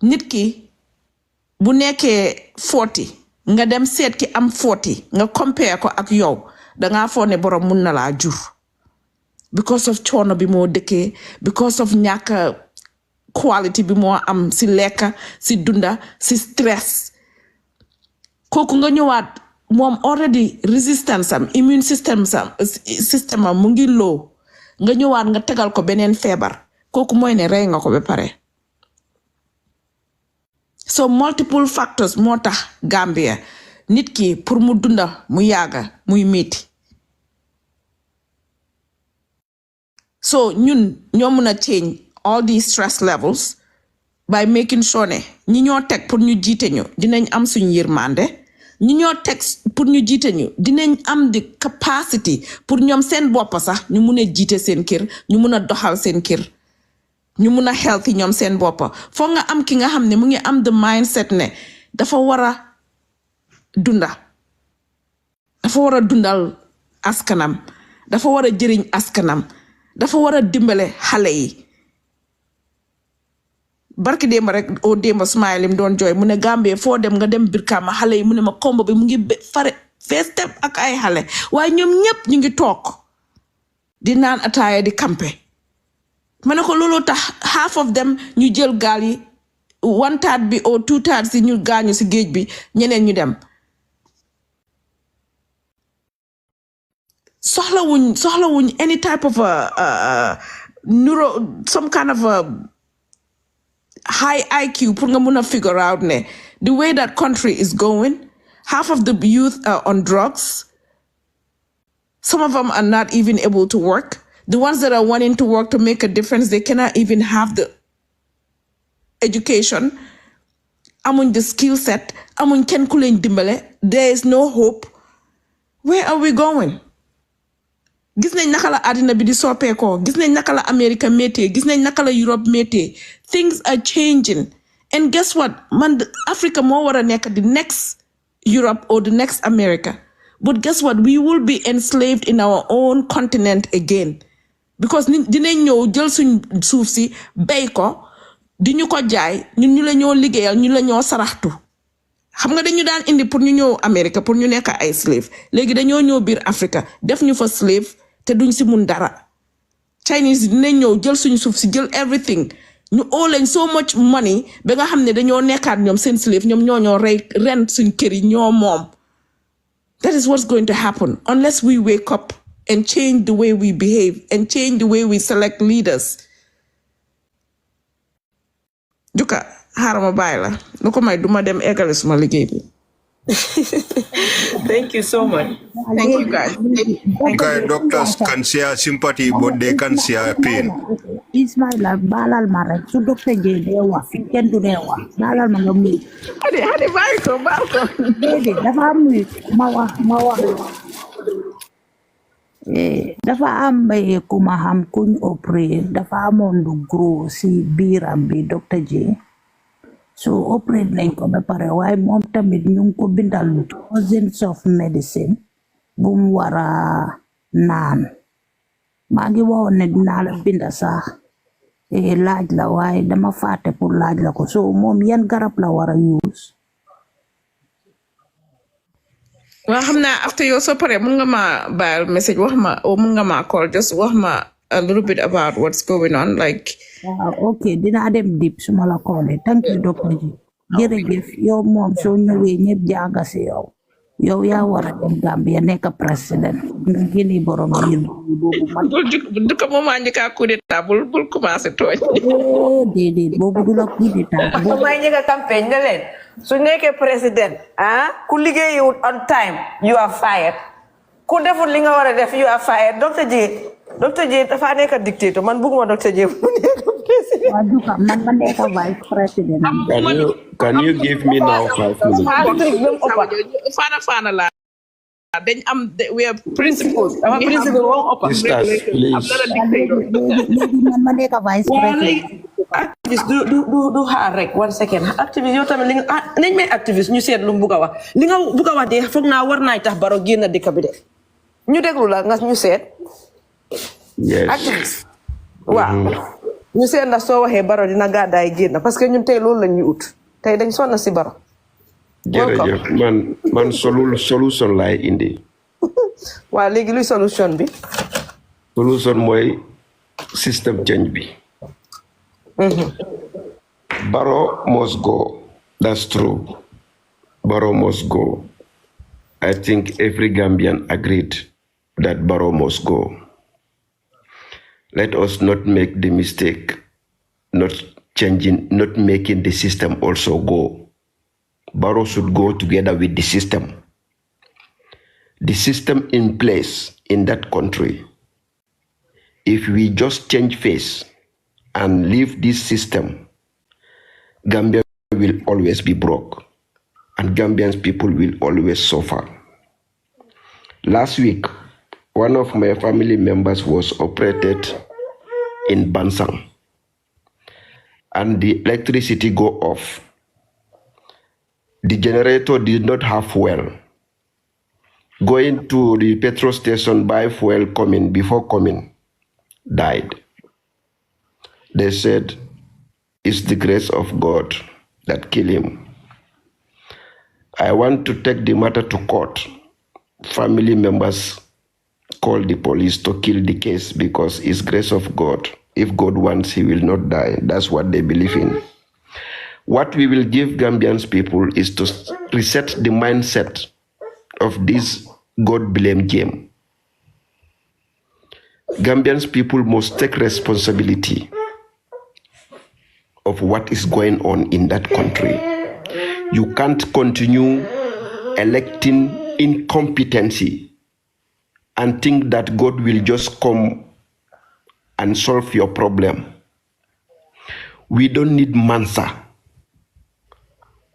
Nit ki bu nekkee 40 nga dem seet ki am 40 nga compare ko ak yow danga foog ne borom mun na laa jur because of coono bi moo dëkkee because of ñàkk quality bi moo am si lekka si dunda si stress kooku nga ñëwaat moom already resistance am immune system am mu ngi low nga ñëwaat nga tegal ko beneen feebar kooku mooy ne rey nga ko ba pare. So multiple factors moo tax Gambia nit ki pour mu dunda mu yàgga muy metti. So ñun ñoo mën a change all these stress levels by making sure ne ñi ñoo teg pour ñu jiite ñu dinañ am suñu yërmande ñi ñoo teg pour ñu jiite ñu dinañ am the capacity pour ñoom seen bopp sax ñu mun a jiite seen kër ñu mun a doxal seen kër ñu mun a healthy ñoom seen bopp foog nga am ki nga xam ne mu ngi am the mindset ne dafa war a dunda dafa war a dundal askanam dafa war a jëriñ askanam dafa war a dimbale xale yi barki démb rek o démb smile lim doon jooy mu ne Gambie foo dem nga dem Brikama xale yi mu ne ma kombo bi mu ngi fare fees tepp ak ay xale waaye ñoom ñëpp ñu ngi toog di naan ataaya di kampe ma ne ko loolu tax half of them ñu jël gaal yi 1/3 bi or 2/3 si ñu gaañu si géej bi ñeneen ñu dem soxlawuñ any type of some kind of a high IQ pour nga mun a figure out ne the way that country is going half of the youth are on drugs. Some of them are not even able to work. The ones that are wanting to work to make a difference, they cannot even have the education. Amuñ the skill set. Amuñ ken ku leen dimbale. There is no hope. Where are we going? Gis nañ naka la àddina bi di soppeekoo. Gis nañ naka la America métier. Gis nañ naka la Europe métier. Things are changing. And guess what? Man, Africa moo war a nekk the next Europe or the next America. But guess what? We will be enslaved in our own continent again. Because dinañ ñëw jël suñ suuf si bay ko di ñu ko jaay ñun ñu la ñoo liggéeyal ñu la ñoo saraxtu xam nga dañu daan indi pour ñu ñëw America pour ñu nekk ay slave léegi dañoo ñëw biir Africa def ñu fa slave te duñ si mun dara Chinese dinañ ñëw jël suñ suuf si jël everything ñu owe leen so much money ba nga xam ne dañoo nekkaat ñoom seen slave ñoom ñoo rey rent suñ kër yi ñoo moom. That is what's going to happen unless we wake up and change the way we behave and change the way we select leaders. Juka, harama baila. Nuko may duma dem egale suma liggéey bi. Thank you so much. Thank you guys. Okay, doctors can share sympathy, but they can share pain. Ismaila balal ma rek su docteur Jey de wax fi kenn du de wax balal ma nga muy Hadi bàyyi ko baal ko. déedéet dafa am muy ma wax dafa am ku ma xam kuñ opéré dafa amoon lu gros si biiram bi docteur J so opéré nañ ko ba pare waaye moom tamit ñu ngi ko bindal dozens of medicine bu mu war a naan maa ngi waxoon ne dinaa la binda sax laaj la waaye dama fàtte pour laaj la ko so moom yan garab la war a use Well, after you so pare mun nga ma bayal message wax ma o mun nga ma call just wax ma a little bit about what's going on like ok dinaa dem dip su ma la koolee thank you docteur J jërëjëf yow moom soo ñëwee ñëpp jaaga si yow yow yaa war a dem Gambia nekk président nga génne borom yéen boobu man bul du ko moment njëkk coup d'état bul commencé tooñ déedéet boobu du la coup d'état su may njëkk a campagne ne leen su nekkee président ku liggéeyiwut on time you are fired ku deful li nga war a def you are fired docteur J dafa nekk dictateur man bëgguma docteur J mu nekk président waa duka man ma nekk vice président Can you give me now 5 minutes? Fana la dañ am we are principles dama principal won oppa Sisters, please. léegi man ma nekk vice président activiste du xaar rek 1 second activiste yow tamit li nga nañ may activiste ñu seet lu mu bugg a wax li nga bugg a wax de foog naa war naay tax Barrow génn dëkk bi de ñu déglu la nga ñu seet Yes. activiste waaw ñu seet ndax soo waxee Barrow dina gàddaay génn parce que ñun tey loolu lañ ñu ut tey dañ sonna si Barrow Jërëjëf man solution laay indi. waaw léegi luy solution bi Solution mooy system change bi. Barrow must go. That's true. Barrow must go. I think every Gambian agreed that Barrow must go. Let us not make the mistake not making the system also go. Barrow should go together with the system. The system in place in that country. If we just change face and leave this system, Gambia will always be broke and Gambian people will always suffer. Last week, one of my family members was operated in Bansang and the electricity go off. The generator did not have fuel. Going to the petrol station, buy fuel, before coming, died. They said it's the grace of God that killed him. I want to take the matter to court. Family members call the police to kill the case because it's grace of God. If God wants, he will not die. That's what they believe in. What we will give Gambians people is to reset the mindset of this God blame game. Gambians people must take responsibility of what is going on in that country. You can't continue electing incompetency and think that God will just come and solve your problem. We don't need Mansa.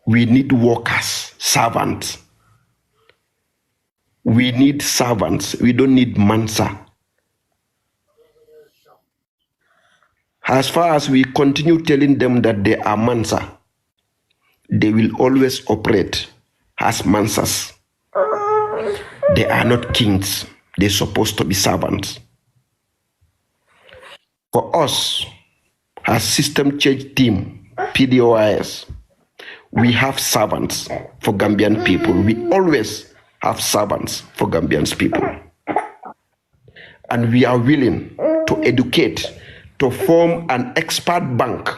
We need workers, servants. We need servants. We don't need Mansa. As far as we continue telling them that they are Mansa, they will always operate as Mansas. They are not kings. They're supposed to be servants. For us, as system change team, PDOIS, we have servants for Gambian people. We always have servants for Gambian people. And we are willing to educate, to form an expert bank,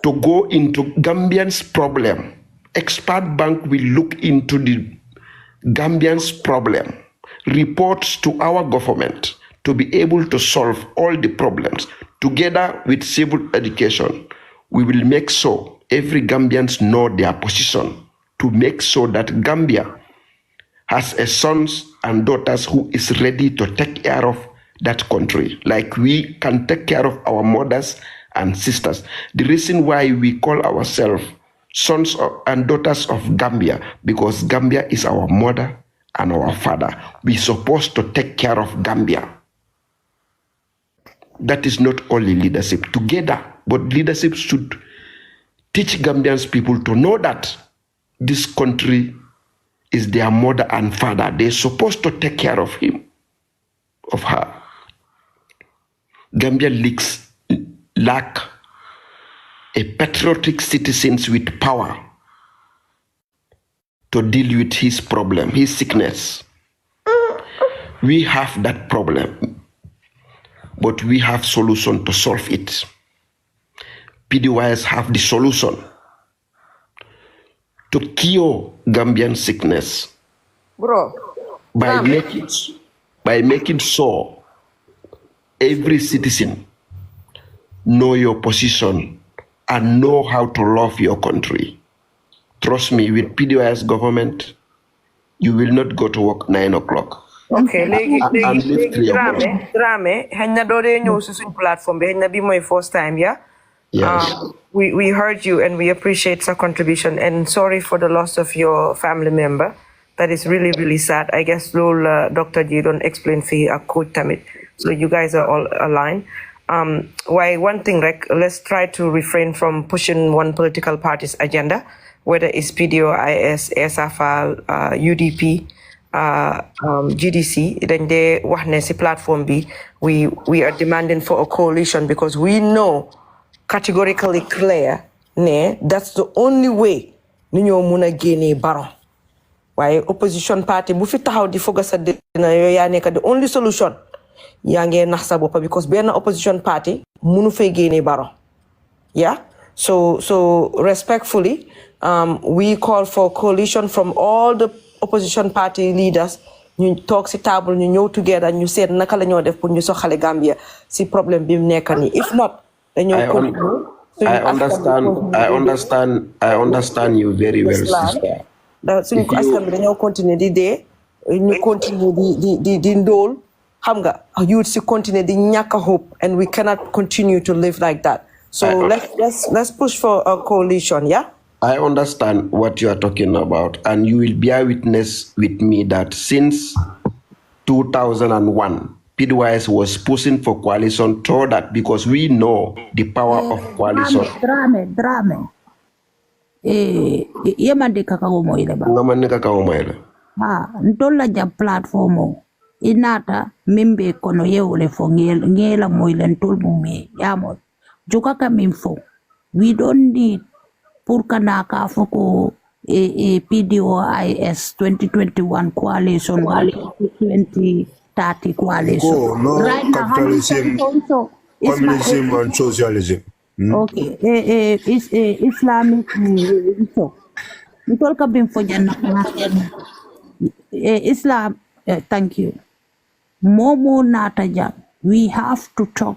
to go into Gambians' problem. Expert bank will look into the Gambians' problem, reports to our government to be able to solve all the problems. Together with civil education, we will make sure every Gambians know their position to make sure that Gambia has a sons and daughters who is ready to take care of that country, like we can take care of our mothers and sisters. The reason why we call ourselves sons and daughters of Gambia, because Gambia is our mother and our father. We're supposed to take care of Gambia. That is not only leadership together, but leadership should teach Gambians people to know that this country is their mother and father. They're supposed to take care of him, of her. Gambia lack a patriotic citizens with power to deal with his problem, his sickness. We have that problem, but we have solution to solve it. PDYs have the solution to cure Gambian sickness Bro, by making sure every citizen know your position and know how to love your country. Trust me, with PDY's government, you will not go to work 9 o'clock. okay, And live 3 o'clock. Drame, hanya dore ñew ci suñ platform bi, hanya bi moy first time, yeah? Yes. We heard you and we appreciate your contribution and sorry for the loss of your family member. That is really, really sad. I guess Dr. G don't explain for you a code tamit. So you guys are all aligned. Why one thing, like, let's try to refrain from pushing one political party's agenda, whether it's PDOIS, SFL, UDP, GDC. Then they wax platform B. We are demanding for a coalition because we know categorically clear that's the only way ni ñoo mëna génné Barrow. Why opposition party bu fi taxaw di foga sa dina yo ya nek the only solution ya ngee nax sa bop because ben opposition party mënu fay génné Barrow. Yeah, so respectfully we call for coalition from all the opposition party leaders. ñu tok ci table ñu ñëw together ñu sét naka la ñoo def pour ñu soxalé Gambia ci problème bi mu nekk ni. If not I understand you very well, sister. Suñu ko askan bi dañoo continuer di dee ñu continuer di ndóol xam nga youth si continuer di ñàkk hope and we cannot continue to live like that. So let's push for a coalition, yeah? I understand what you are talking about, and you will bear witness with me that since 2001 PDYS was pushing for coalition so that because we know the power of coalition. Drame. Yemande kakao moile ba. Ngamane kakao moile. Ndola ja platformo. Inata mimbe kono yeole fo ngela moile ntol mume yamo. Jokaka mimfo. We don't need purkanaka foko PDOIS 2021 coalition 2030 coalition. Oh, no, right capitalism, now, communism and socialism. Okay, Islamic so. Ntol ka bim fo janna Islam thank you. Momo nata jam. We have to talk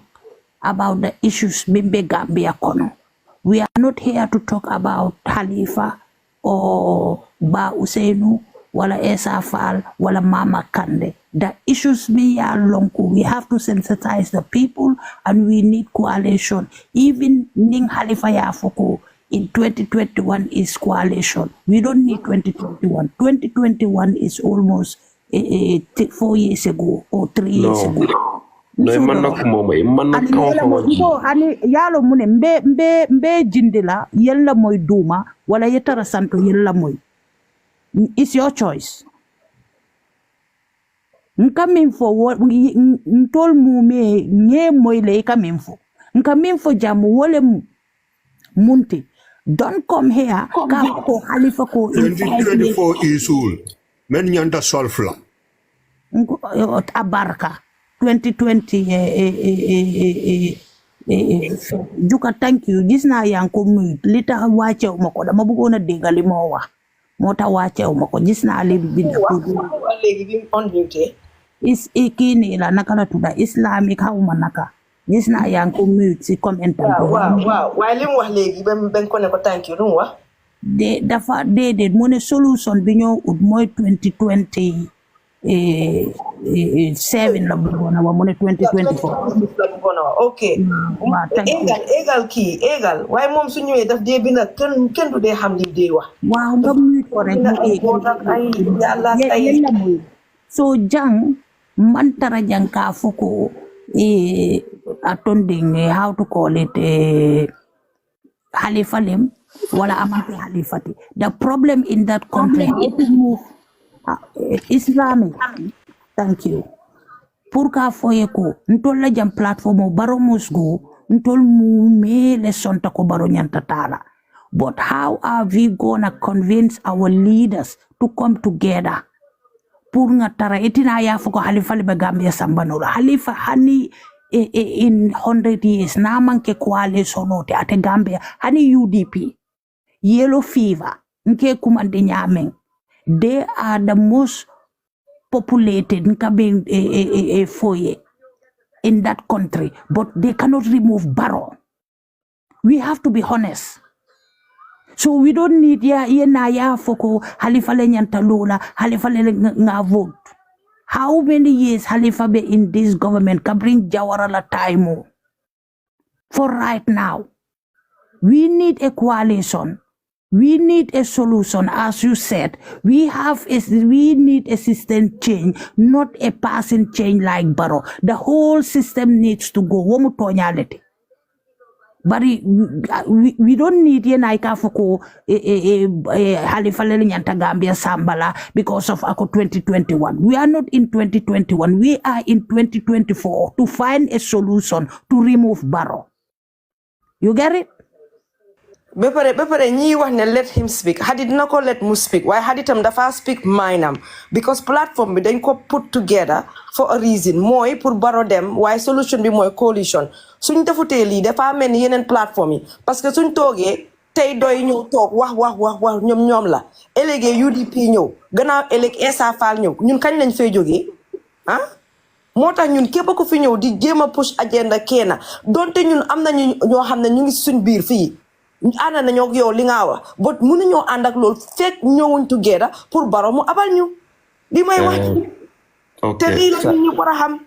about the issues bimbe Gambia kono. We are not here to talk about Khalifa or Ba Usainu wala Esa Fall wala Mama Kande. The issues me are long. We have to sensitize the people and we need coalition. Even Ning Khalifa Yafoko in 2021 is coalition. We don't need 2021. 2021 is almost 4 years ago or 3 years ago. No, ani yalo mune mbe jindila yella moy duma wala yetara santo yella moy. It's your choice. Nkamimfo ntol mume nye moy le kamimfo. Nkamimfo jamu wole munti. Don't come here ka ko Khalifa ko 2024 is all. Men nyanda solfla. Abarka 2020 Juka thank you gis na yang ko muy li tax wacce mako dama bëggona déggal li mo wax mota wacce mako gis na li bind ko légui bi on duty is ikini la naka la tuda islamic hawma naka gis na yang ko muy ci commentaire waaw way lim wax légui ben ko ne ko thank you lu wax de dafa dédé mo ne solution bi ñoo ut moy 2020 7 la bëggoon a wax mu ne 2024 okay waaw thank you égal kii égal waaye moom su ñëwee daf dee binda kenn du dee xam li dee wax waaw nga muy ko rek mu ay yàlla ay yella muy so jang man tara jang ka foko attending how to call it Halifalim wala amante Halifati. The problem in that country how to move Islamic. Thank you. Purka foye ko ntol la jam platform baro musgo ntol mu mele sonta ko baro nyanta tala. But how are we gonna convince our leaders to come together? Pour nga tara itina ya foko Halifa libe Gambia sambanola. Halifa hani in 100 years na manke coalition note ate Gambia hani UDP yellow fever nke kumande nyameng. They are the most populated foye in that country, but they cannot remove Barrow. We have to be honest. So we don't need ya foko Halifa le nyanta lola Halifa le nga vote. How many years Halifa be in this government can bring Jawara la time for right now? We need a coalition. We need a solution, as you said. We need a system change, not a passing change like Barrow. The whole system needs to go. But we don't need Yenaika Foko Halifa Nyanta Gambia Sambala because of Ako 2021. We are not in 2021. We are in 2024 to find a solution to remove Barrow. You get it? Bepare ñi wax ne let him speak hadit na ko let mu speak waaye haditam dafa speak mindam because platform bi dañ ko put together for a reason mooy pour Barrow dem waaye solution bi mooy coalition suñ defutee lii dafa mel ni yeneen platform yi parce que suñ toogee tey doy ñëw toog wax ñoom la élégué UDP ñëw gannaaw éleg Essa Faal ñëw ñun kañ lañ fay jógee moo tax ñun képp ku fi ñëw di jéem a push agenda kenn donte ñun am nañu ñoo xam ne ñu ngi suñ biir fii ana nañoo yow li nga wax but mënuñoo ànd ak loolu fekk ñëwuñ together pour Barrow mu abal ñu li may wax te lii la ñu war a xam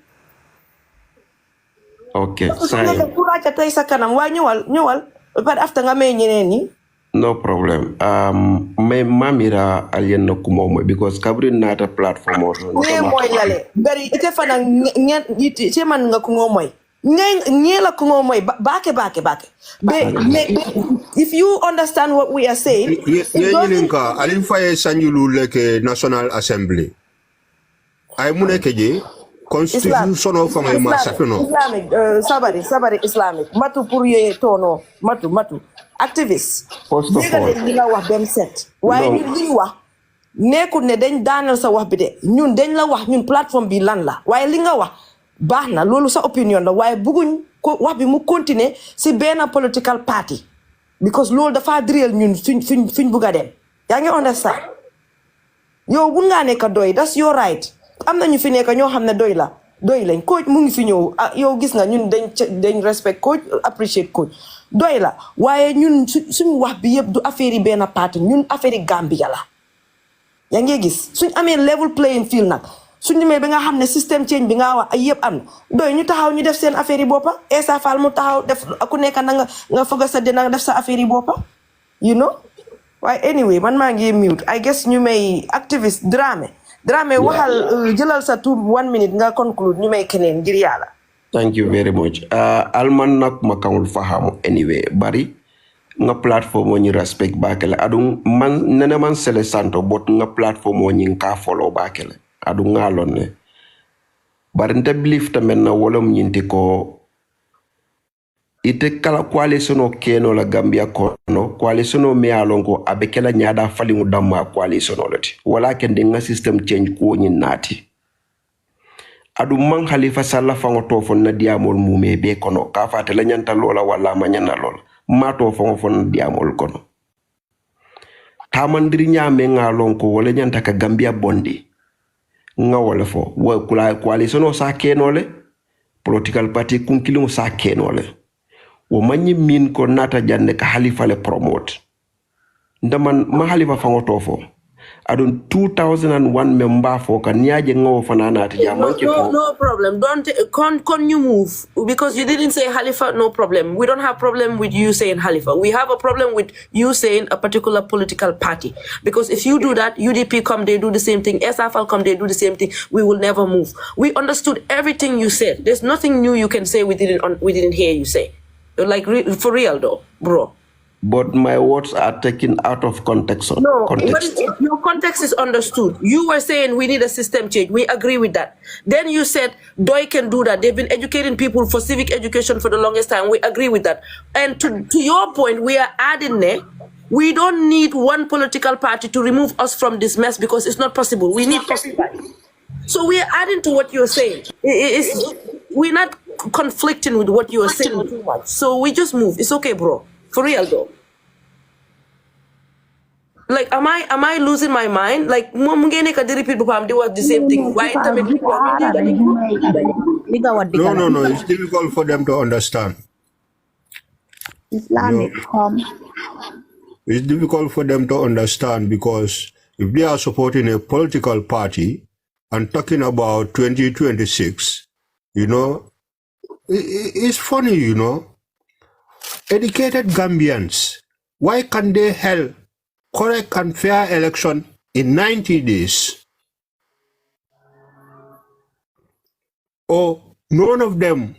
ku ràcca tey sa kanam waaye ñëwal ba after nga may ñeneen ñi no problem may mamira alien na kumo mo because kabri nata platform or ne moy lale bari ite fana ñen ci man nga ko moy Nyela kungo moy bake. If you understand what we are saying, Yeninka alin faye sanjulu leke National Assembly. Ay munekeje constitution of my masafino. Islamic sabari Islamic. Matu pour ye tono matu. Activists. First of all, li nga wax dem set. Waye li wax nekul ne dañ daanal sa wax bi de ñun dañ la wax ñun plateforme bi lan la. Waye li nga wax baax na loolu sa opinion la waaye bëgguñ ko wax bi mu continuer si benn political party because loolu dafa drill ñun fiñ bëgg a dem yaa ngi understand yow bu ngaa nekk doy that's your right am na ñu fi nekk ñoo xam ne doy lañ coach mu ngi fi ñëw yow gis nga ñun dañ respect coach appreciate coach doy la waaye ñun suñu wax bi yëpp du affaire yi benn party ñun affaire yi Gambia la yaa ngi gis suñ amee level playing field nag suñu demee ba nga xam ne système change bi nga wax ay yëpp am doy ñu taxaw ñu def seen affaire yi boppa Essa Faal mu taxaw def ku nekk na nga foog sa dina def sa affaire yi boppa you know waaye anyway man maa ngi mute I guess ñu may activiste Dramé waxal jëlal sa 1 minute nga conclude ñu may keneen ngir yàlla thank you very much alman nak makawul fahamu anyway bari nga platform o ñi respect bakele adun man nene man sele santo bot nga platform o ñi ka follow bakele adu ngalon ne barinte belief tamen na wolom nyinti ko ite kala coalition o keno la Gambia kono coalition o me alon ko abekela nyaada falingu damma coalition o lati wala ken de nga system change ko nyin nati adu man Halifa Sallah fango to fon na diamol mume be kono ka fate la nyanta lola wala ma nyana lola ma to fango fon diamol kono tamandiri nyame ngalon ko wala nyanta ka Gambia bondi nga wala fo wa kula coalition o sa kenole political party kunkilimu sa kenole wo manyi min ko nata janne ka Halifa le promote ndaman ma Halifa fango to fo adon 2001 member for kan nyaje ngo fanana ati jamanke ko No problem. Don't con you move because you didn't say Halifa. No problem. We don't have problem with you saying Halifa. We have a problem with you saying a particular political party because if you do that, UDP come, they do the same thing. SFL come, they do the same thing. We will never move. We understood everything you said. There's nothing new you can say. We didn't hear you say. Like for real though, bro. But my words are taken out of context. No, your context is understood. You were saying we need a system change. We agree with that. Then you said DOI can do that. They've been educating people for civic education for the longest time. We agree with that. And to your point, we are adding there. We don't need one political party to remove us from this mess because it's not possible. We need everybody. So we are adding to what you're saying. We're not conflicting with what you're saying too much. So we just move. It's okay, bro. For real though. Like, am I losing my mind? Like, mom ngene ka di repeat bopam di was the same thing. Why No. It's difficult for them to understand. Islamic It's difficult for them to understand because if they are supporting a political party and talking about 2026, it's funny, Educated Gambians, why can't they held correct and fair election in 90 days? Or none of them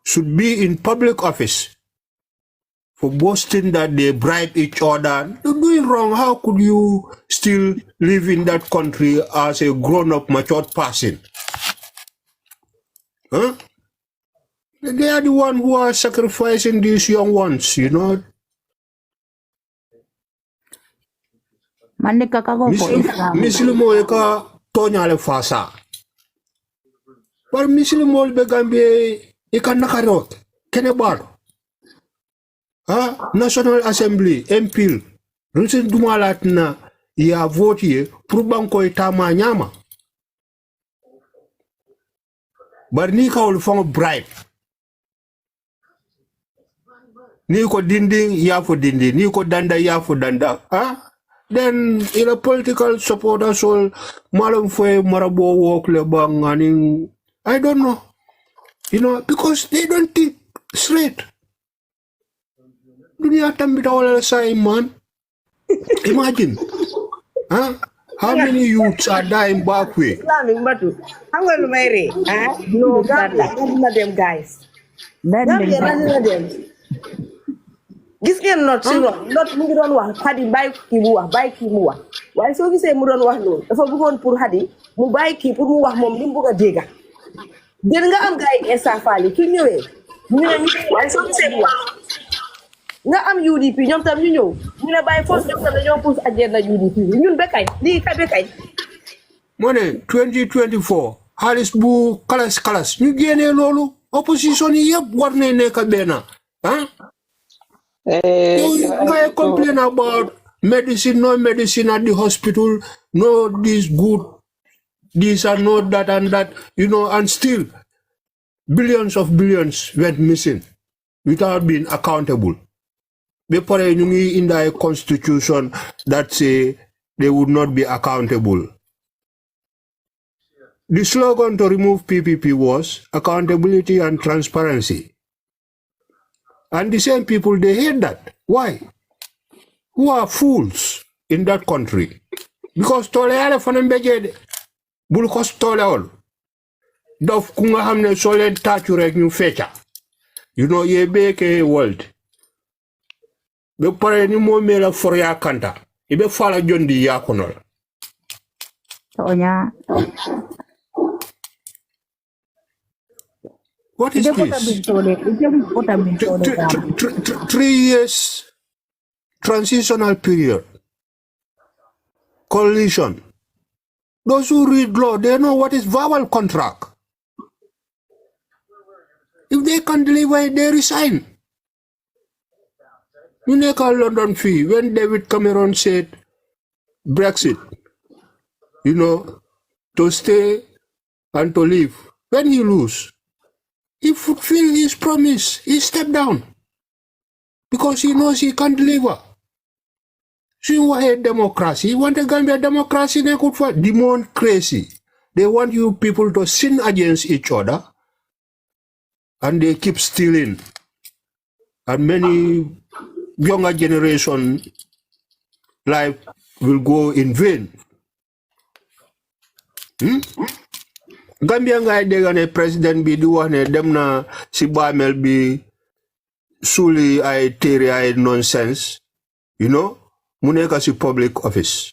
should be in public office for boasting that they bribe each other. You're doing wrong. How could you still live in that country as a grown-up, matured person? Huh? They are the ones who are sacrificing these young ones, Mislimo eka tonyale fasa. But Mislimo be Gambia eka nakarot. Kene bar. National Assembly, MPL. Rusin dumalat na ya vote pour banko itama nyama. But ni ka ul fong bribe. Ni ko dinding ya for dinding, ni ko danda ya for danda. Then in a political supporter soul malam fue marabo walk le bang I don't know. Because they don't think straight. Dunia tambita wala say man. Imagine. How many youths are dying back way? Islamic batu. Hangul mere. No, Gambia, them guys. Gambia, them. Gis ngeen not si not mu ngi doon wax Hadi bàyyi kii mu wax waaye soo gisee mu doon wax loolu dafa bëggoon pour Hadi mu bàyyi kii pour mu wax moom li mu bëgg a dégga dégg nga am gars yi Essa Faal yi ki ñëwee ñu ne ñu waaye soo gisee mu wax nga am UDP ñoom tam ñu ñëw ñu ne bàyyi foofu ñoom tam dañoo pousse agenda UDP ñun bekay lii ka bekay moo ne 2024 xaalis bu kalas ñu génnee loolu opposition yi yëpp war nañ nekk benn I complain about medicine, no medicine at the hospital, no this good, this and no that and that, and still billions went missing without being accountable. Before in the constitution that say they would not be accountable. The slogan to remove PPP was accountability and transparency. And the same people, they hate that. Why? Who are fools in that country? Because tole ale fanan beje bul ko tole ol. Dof ku nga xamne so len tatu rek ñu fecca. Ye beke world. Be pare ni mo mela for ya kanta. Ibe fala jondi ya konol. Sonya. What is this? 3 years transitional period. Coalition. Those who read law, they know what is verbal contract. If they can't deliver, they resign. You make a London fee. When David Cameron said Brexit, to stay and to leave, when he lose, he fulfilled his promise. He stepped down because he knows he can't deliver. suñu waxee democracy wante Gambia democracy nekkul fa democracy. They want you people to sin against each other, and they keep stealing. And many younger generation life will go in vain. Gambia ngay dégg ne président bi di wax ne dem na si bàmmeel bi suuli ay téere ay nonsense, you know, mu nekk si public office.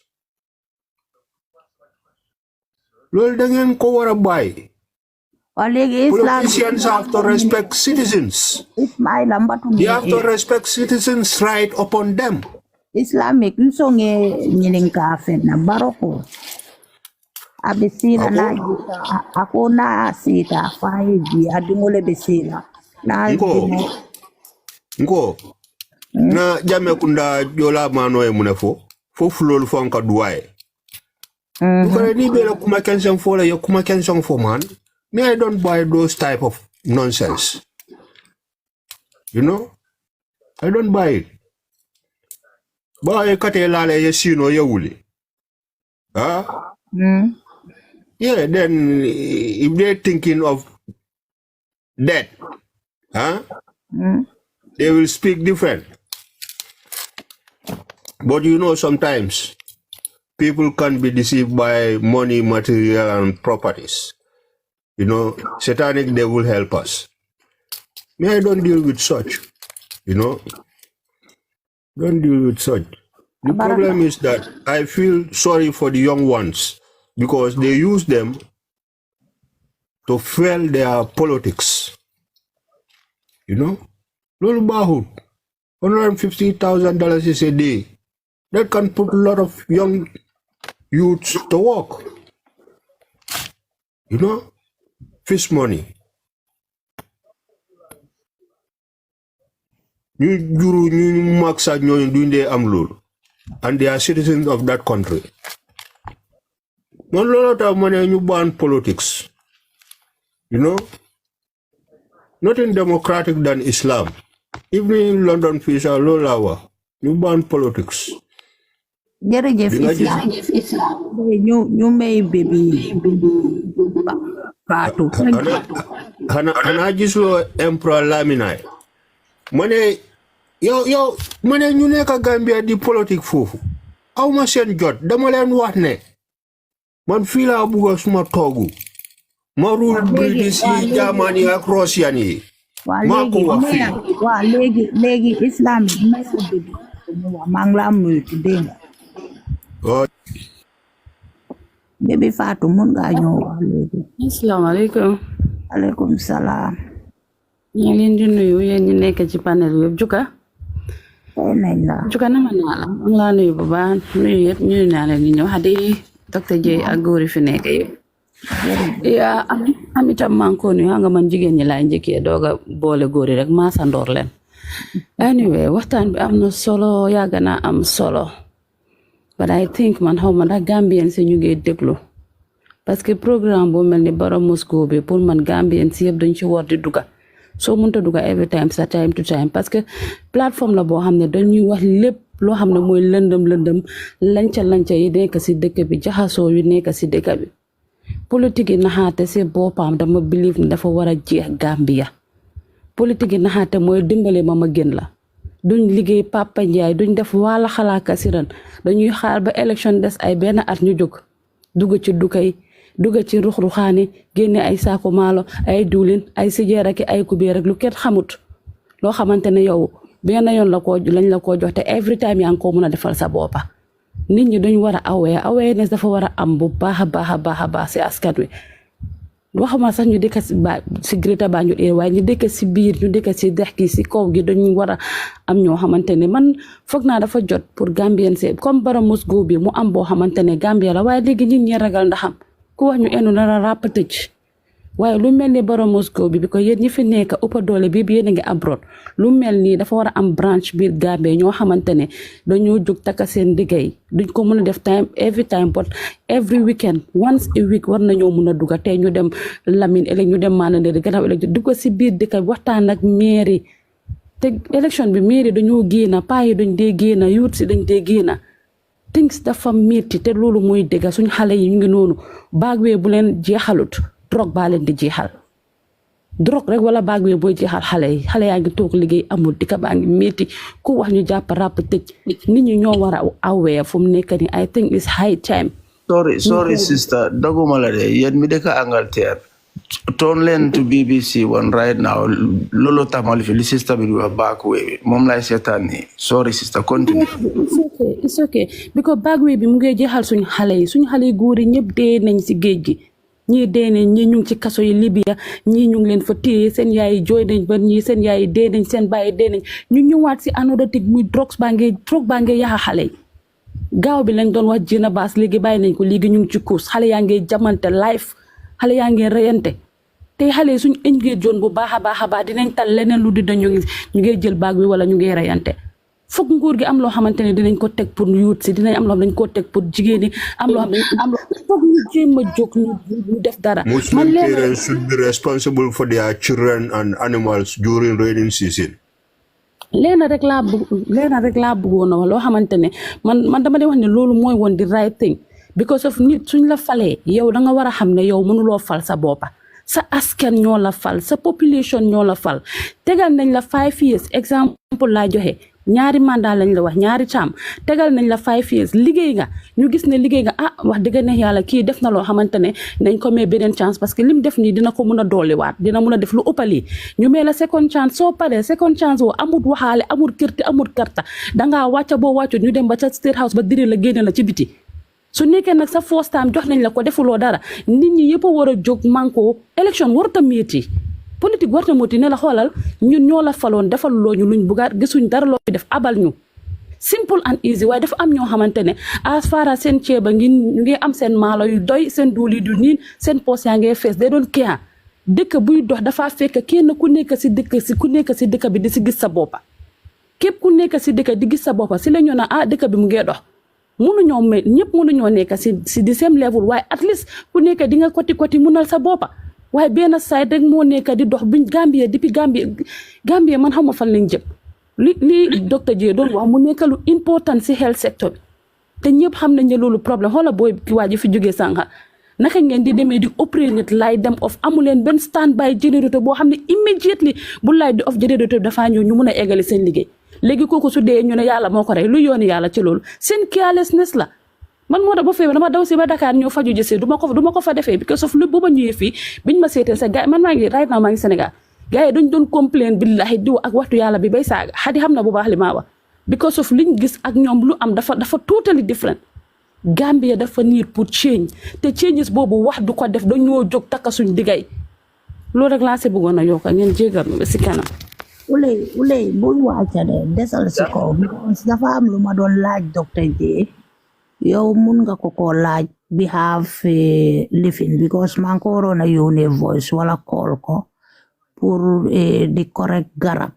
Loolu da ngeen ko war a bàyyi. Politicians have to respect citizens. They have to respect citizens' right upon them. Islamic nsonge nyilinka fena baroko abisira na akona sita faiji adimole besira na Nko na jame kunda jola mano e munefo fo fulol fo anka duwaye. Because ni bela kuma kensong fo la yo kuma kensong fo man. Me, I don't buy those type of nonsense. You know? I don't buy it. But I cut a lala yesino yawuli. Huh? Yeah, then if they're thinking of that, huh? They will speak different. But you know, sometimes people can be deceived by money, material, and properties. You know, satanic devil help us. Me, I don't deal with such. You know, don't deal with such. The problem is that I feel sorry for the young ones because they use them to fuel their politics. You know, Lulu Bahut, $150,000 is a day. That can put a lot of young youths to work. You know, fish money. Ñu juru ñu maksa ñoy duñ am lool, and they are citizens of that country. Man lolo ta mané ñu ban politics. You know, nothing democratic than Islam. Even in London Fisher Lolawa, ñu ban politics. Jerejef Islam ñu may baby Fatou Hana gis lo Emperor Laminai. Mané yow mané ñu nekk Gambia di politique fofu. Aw ma seen jot dama leen wax ne man fii laa bugg suma toogu ma rule British yi German yi ak Russian yi maa ko wax fii. Waa léegi Islam may sa baby maa ngi la am nuyu dégg nga Baby Fatou mun nga ñëw wax léegi. Asalaamaaleykum. Aleykum salaam. ñu ngi leen di nuyu yéen ñi nekk ci panel yëpp Juka. Fay nañ la. Juka nama naa la maa ngi laa nuyu bu baax nuyu yëpp nuyu naa leen ñu ñëw Hadi Dr. J ak góor yi fi nekk yëpp. yaa am itam maa ngi ko nuyu xam nga man jigéen ñi laay njëkkee doog a boole góor yi rek maa sandoor leen. Anyway waxtaan bi am na solo yàgg naa am solo. But I think man xaw ma ndax Gambien si ñu ngi déglu parce que programme bu mel ni Barrow Must Go bi pour man Gambien si yëpp dañ ci war di duga soo mënta duga every time sa time to time parce que plateforme la boo xam ne dañuy wax lépp loo xam ne mooy lëndëm lanca yi nekk si dëkk bi jaxasoo yu nekk si dëkk bi politique yi naxaate si boppam dama believe ne dafa war a jeex Gambia politique yi naxaate mooy dimbale ma gën la duñ liggéey Papa Ndiaye duñ def wala xalaaka siran dañuy xaar ba élection des ay benn at ñu jóg dugg ci dukay dugg ci ruxruxaani génne ay saako maalo ay diwlin ay sijeer ak ay kubéer ak lu kenn xamut loo xamante ne yow benn yoon lañ la ko jox te every time yaa ngi ko mën a defal sa boppa nit ñi duñ war a awareness dafa war a am bu baax a baax si askan wi waxuma sax ñu dëkk si Greater Banjul waaye ñu dëkk si biir ñu dëkk si dex gi si kaw gi dañu war a am ñoo xamante ne man foog naa dafa jot pour Gambien si comme Barrow Must Go bi mu am boo xamante ne Gambia la waaye léegi nit ñi ragal ndaxam ku wax ñu enu na ràpp tëj waaye lu mel ni Barrow Must Go bi ko yéen ñi fi nekk ëpp doole bi yéen a ngi abroad lu mel nii dafa war a am branche biir Gambia ñoo xamante ne dañoo jóg takka seen liggéey duñ ko mën a def time every time but every weekend once a week war nañoo mën a dugga tey ñu dem Lamine ëllëg ñu dem Manandéri gannaaw ëllëg dugg si biir dëkk waxtaan ak mairie te élection bi mairie dañoo génn paa yi dañ dee génn youth si dañ dee génn things dafa métti te loolu mooy dëgg suñ xale yi ñu ngi noonu baagwee bu leen jeexalut drogue baa leen di jeexal drogue rek wala baagwee booy jeexal xale yaa ngi toog liggéey amul dëkk baa ngi métti ku wax ñu jàpp ràpp tëj nit ñi ñoo war a aware fu mu nekk ni I think it's high time. Sorry, sister. Doguma la de. Yet mi deka Angleterre. Turn len to BBC one right now. Lolo tamal fi li sister bi wa back way. Mom lay setan ni. Sorry, sister. Continue. It's okay. Because back way bi mu ngi jeexal suñu xale yi góor yi ñëpp dee nañ si géej gi. ñii dee nañ ñii ñu ngi ci kaso yi Libya ñii ñu ngi leen fa téye seen yaay jooy nañ ba ñii seen yaay dee nañ seen baay dee nañ ñu ñëwaat si anodotique muy drogue baa ngi yaxa xale yi. gaaw bi lañ doon wax jina baas léegi bàyyi nañ ko léegi ñu ngi ci course xale yaa ngi jamante life xale yaa ngi reyante te xale yi suñ engagé joon bu baax a baax dinañ tal leneen lu di dañu ngi jël baag bi wala ñu ngi reyante foog nguur gi am loo xamante ne dinañ ko teg pour youth si dinañ am loo xam dañ ko teg pour jigéen ñi am loo xam foog ñu jéem a jóg ñu def dara. Muslim parents should be responsible for their children and animals during rainy season. leena rek laa bëggoon a wax loo xamante ne man dama dee wax ne loolu mooy woon di right thing because of nit suñ la falee yow da nga war a xam ne yow mënuloo fal sa boppa sa askan ñoo la fal sa population ñoo la fal tegal nañ la 5 years exemple laa joxe ñaari mandat lañ la wax ñaari taam tegal nañ la 5 years liggéey nga ñu gis ne liggéey nga wax dëgg ne yàlla kii def na loo xamante ne nañ ko may beneen chance parce que lim def nii dina ko mun a dolliwaat dina mun a def lu ëppali ñu may la second chance soo paree second chance woo amut waxaale amut kirti amut karta dangaa wàcca boo wàccut ñu dem ba ca state house ba diri la génne la ci biti su nekkee nag sa first time jox nañ la ko defuloo dara nit ñi yëpp a war a jóg manko élection warut a métti politique warta moti ne la xoolal ñun ñoo la faloon defal loo ñu luñ bugaat gisuñ dara loo fi def abal ñu simple and easy waaye dafa am ñoo xamante ne as far as seen ceeba ngi ñu ngi am seen maalo yu doy seen duuli du niin seen poos yaa ngee fees day doon kéa dëkk buy dox dafa fekk kenn ku nekk si dëkk bi di si gis sa boppa képp ku nekk si dëkk di gis sa boppa si la ñu ne dëkk bi mu ngee dox mënuñoo mel ñëpp mënuñoo nekk si di same level waaye at least ku nekk di nga koti munal sa boppa waaye benn side rek moo nekk di dox biñ Gambia depuis Gambia man xam ma fan lañ jëm li docteur Dieng doon wax mu nekk lu important si health sector bi te ñëpp xam nañ ne loolu problème xoola booy ki waa ji fi jógee sànqa naka ngeen di demee di opérer nit laay dem off amuleen benn stand by generator boo xam ne immediately bu laay di off generator bi dafaa ñëw ñu mun a eggali seen liggéey léegi kooku su dee ñu ne yàlla moo ko rey lu yooni yàlla ci loolu seen carelessness la man moo tax ba feebar dama daw si ba Dakar ñëw faju jësee du ma ko fa defee because of lu booba ñëwee fii biñ ma seetee sa gars man maa ngi right now maa ngi Sénégal gars yi dañ doon complain billahi diw ak waxtu yàlla bi bay saaga xadi xam na bu baax li maa wax because of liñ gis ak ñoom lu am dafa totally different Gambia dafa need pour change te changes boobu wax du ko def dañoo jóg takka suñ diggay loolu rek laa si bëggoon a yokk ngeen jégal ma ba si kanam ulay bul wàcca de desal si kaw because dafa am lu ma doon laaj docteur J yow mun nga ko laaj bi have living because man ko waroon a yónnee voice wala call ko pour di correct garab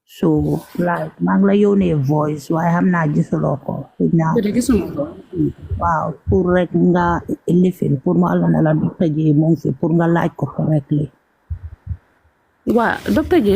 so like maa ngi la yónnee voice waaye xam naa gisuloo ko waaw pour rek nga living pour ma la ne la docteur J mu ngi fi pour nga laaj ko correctly waaw docteur J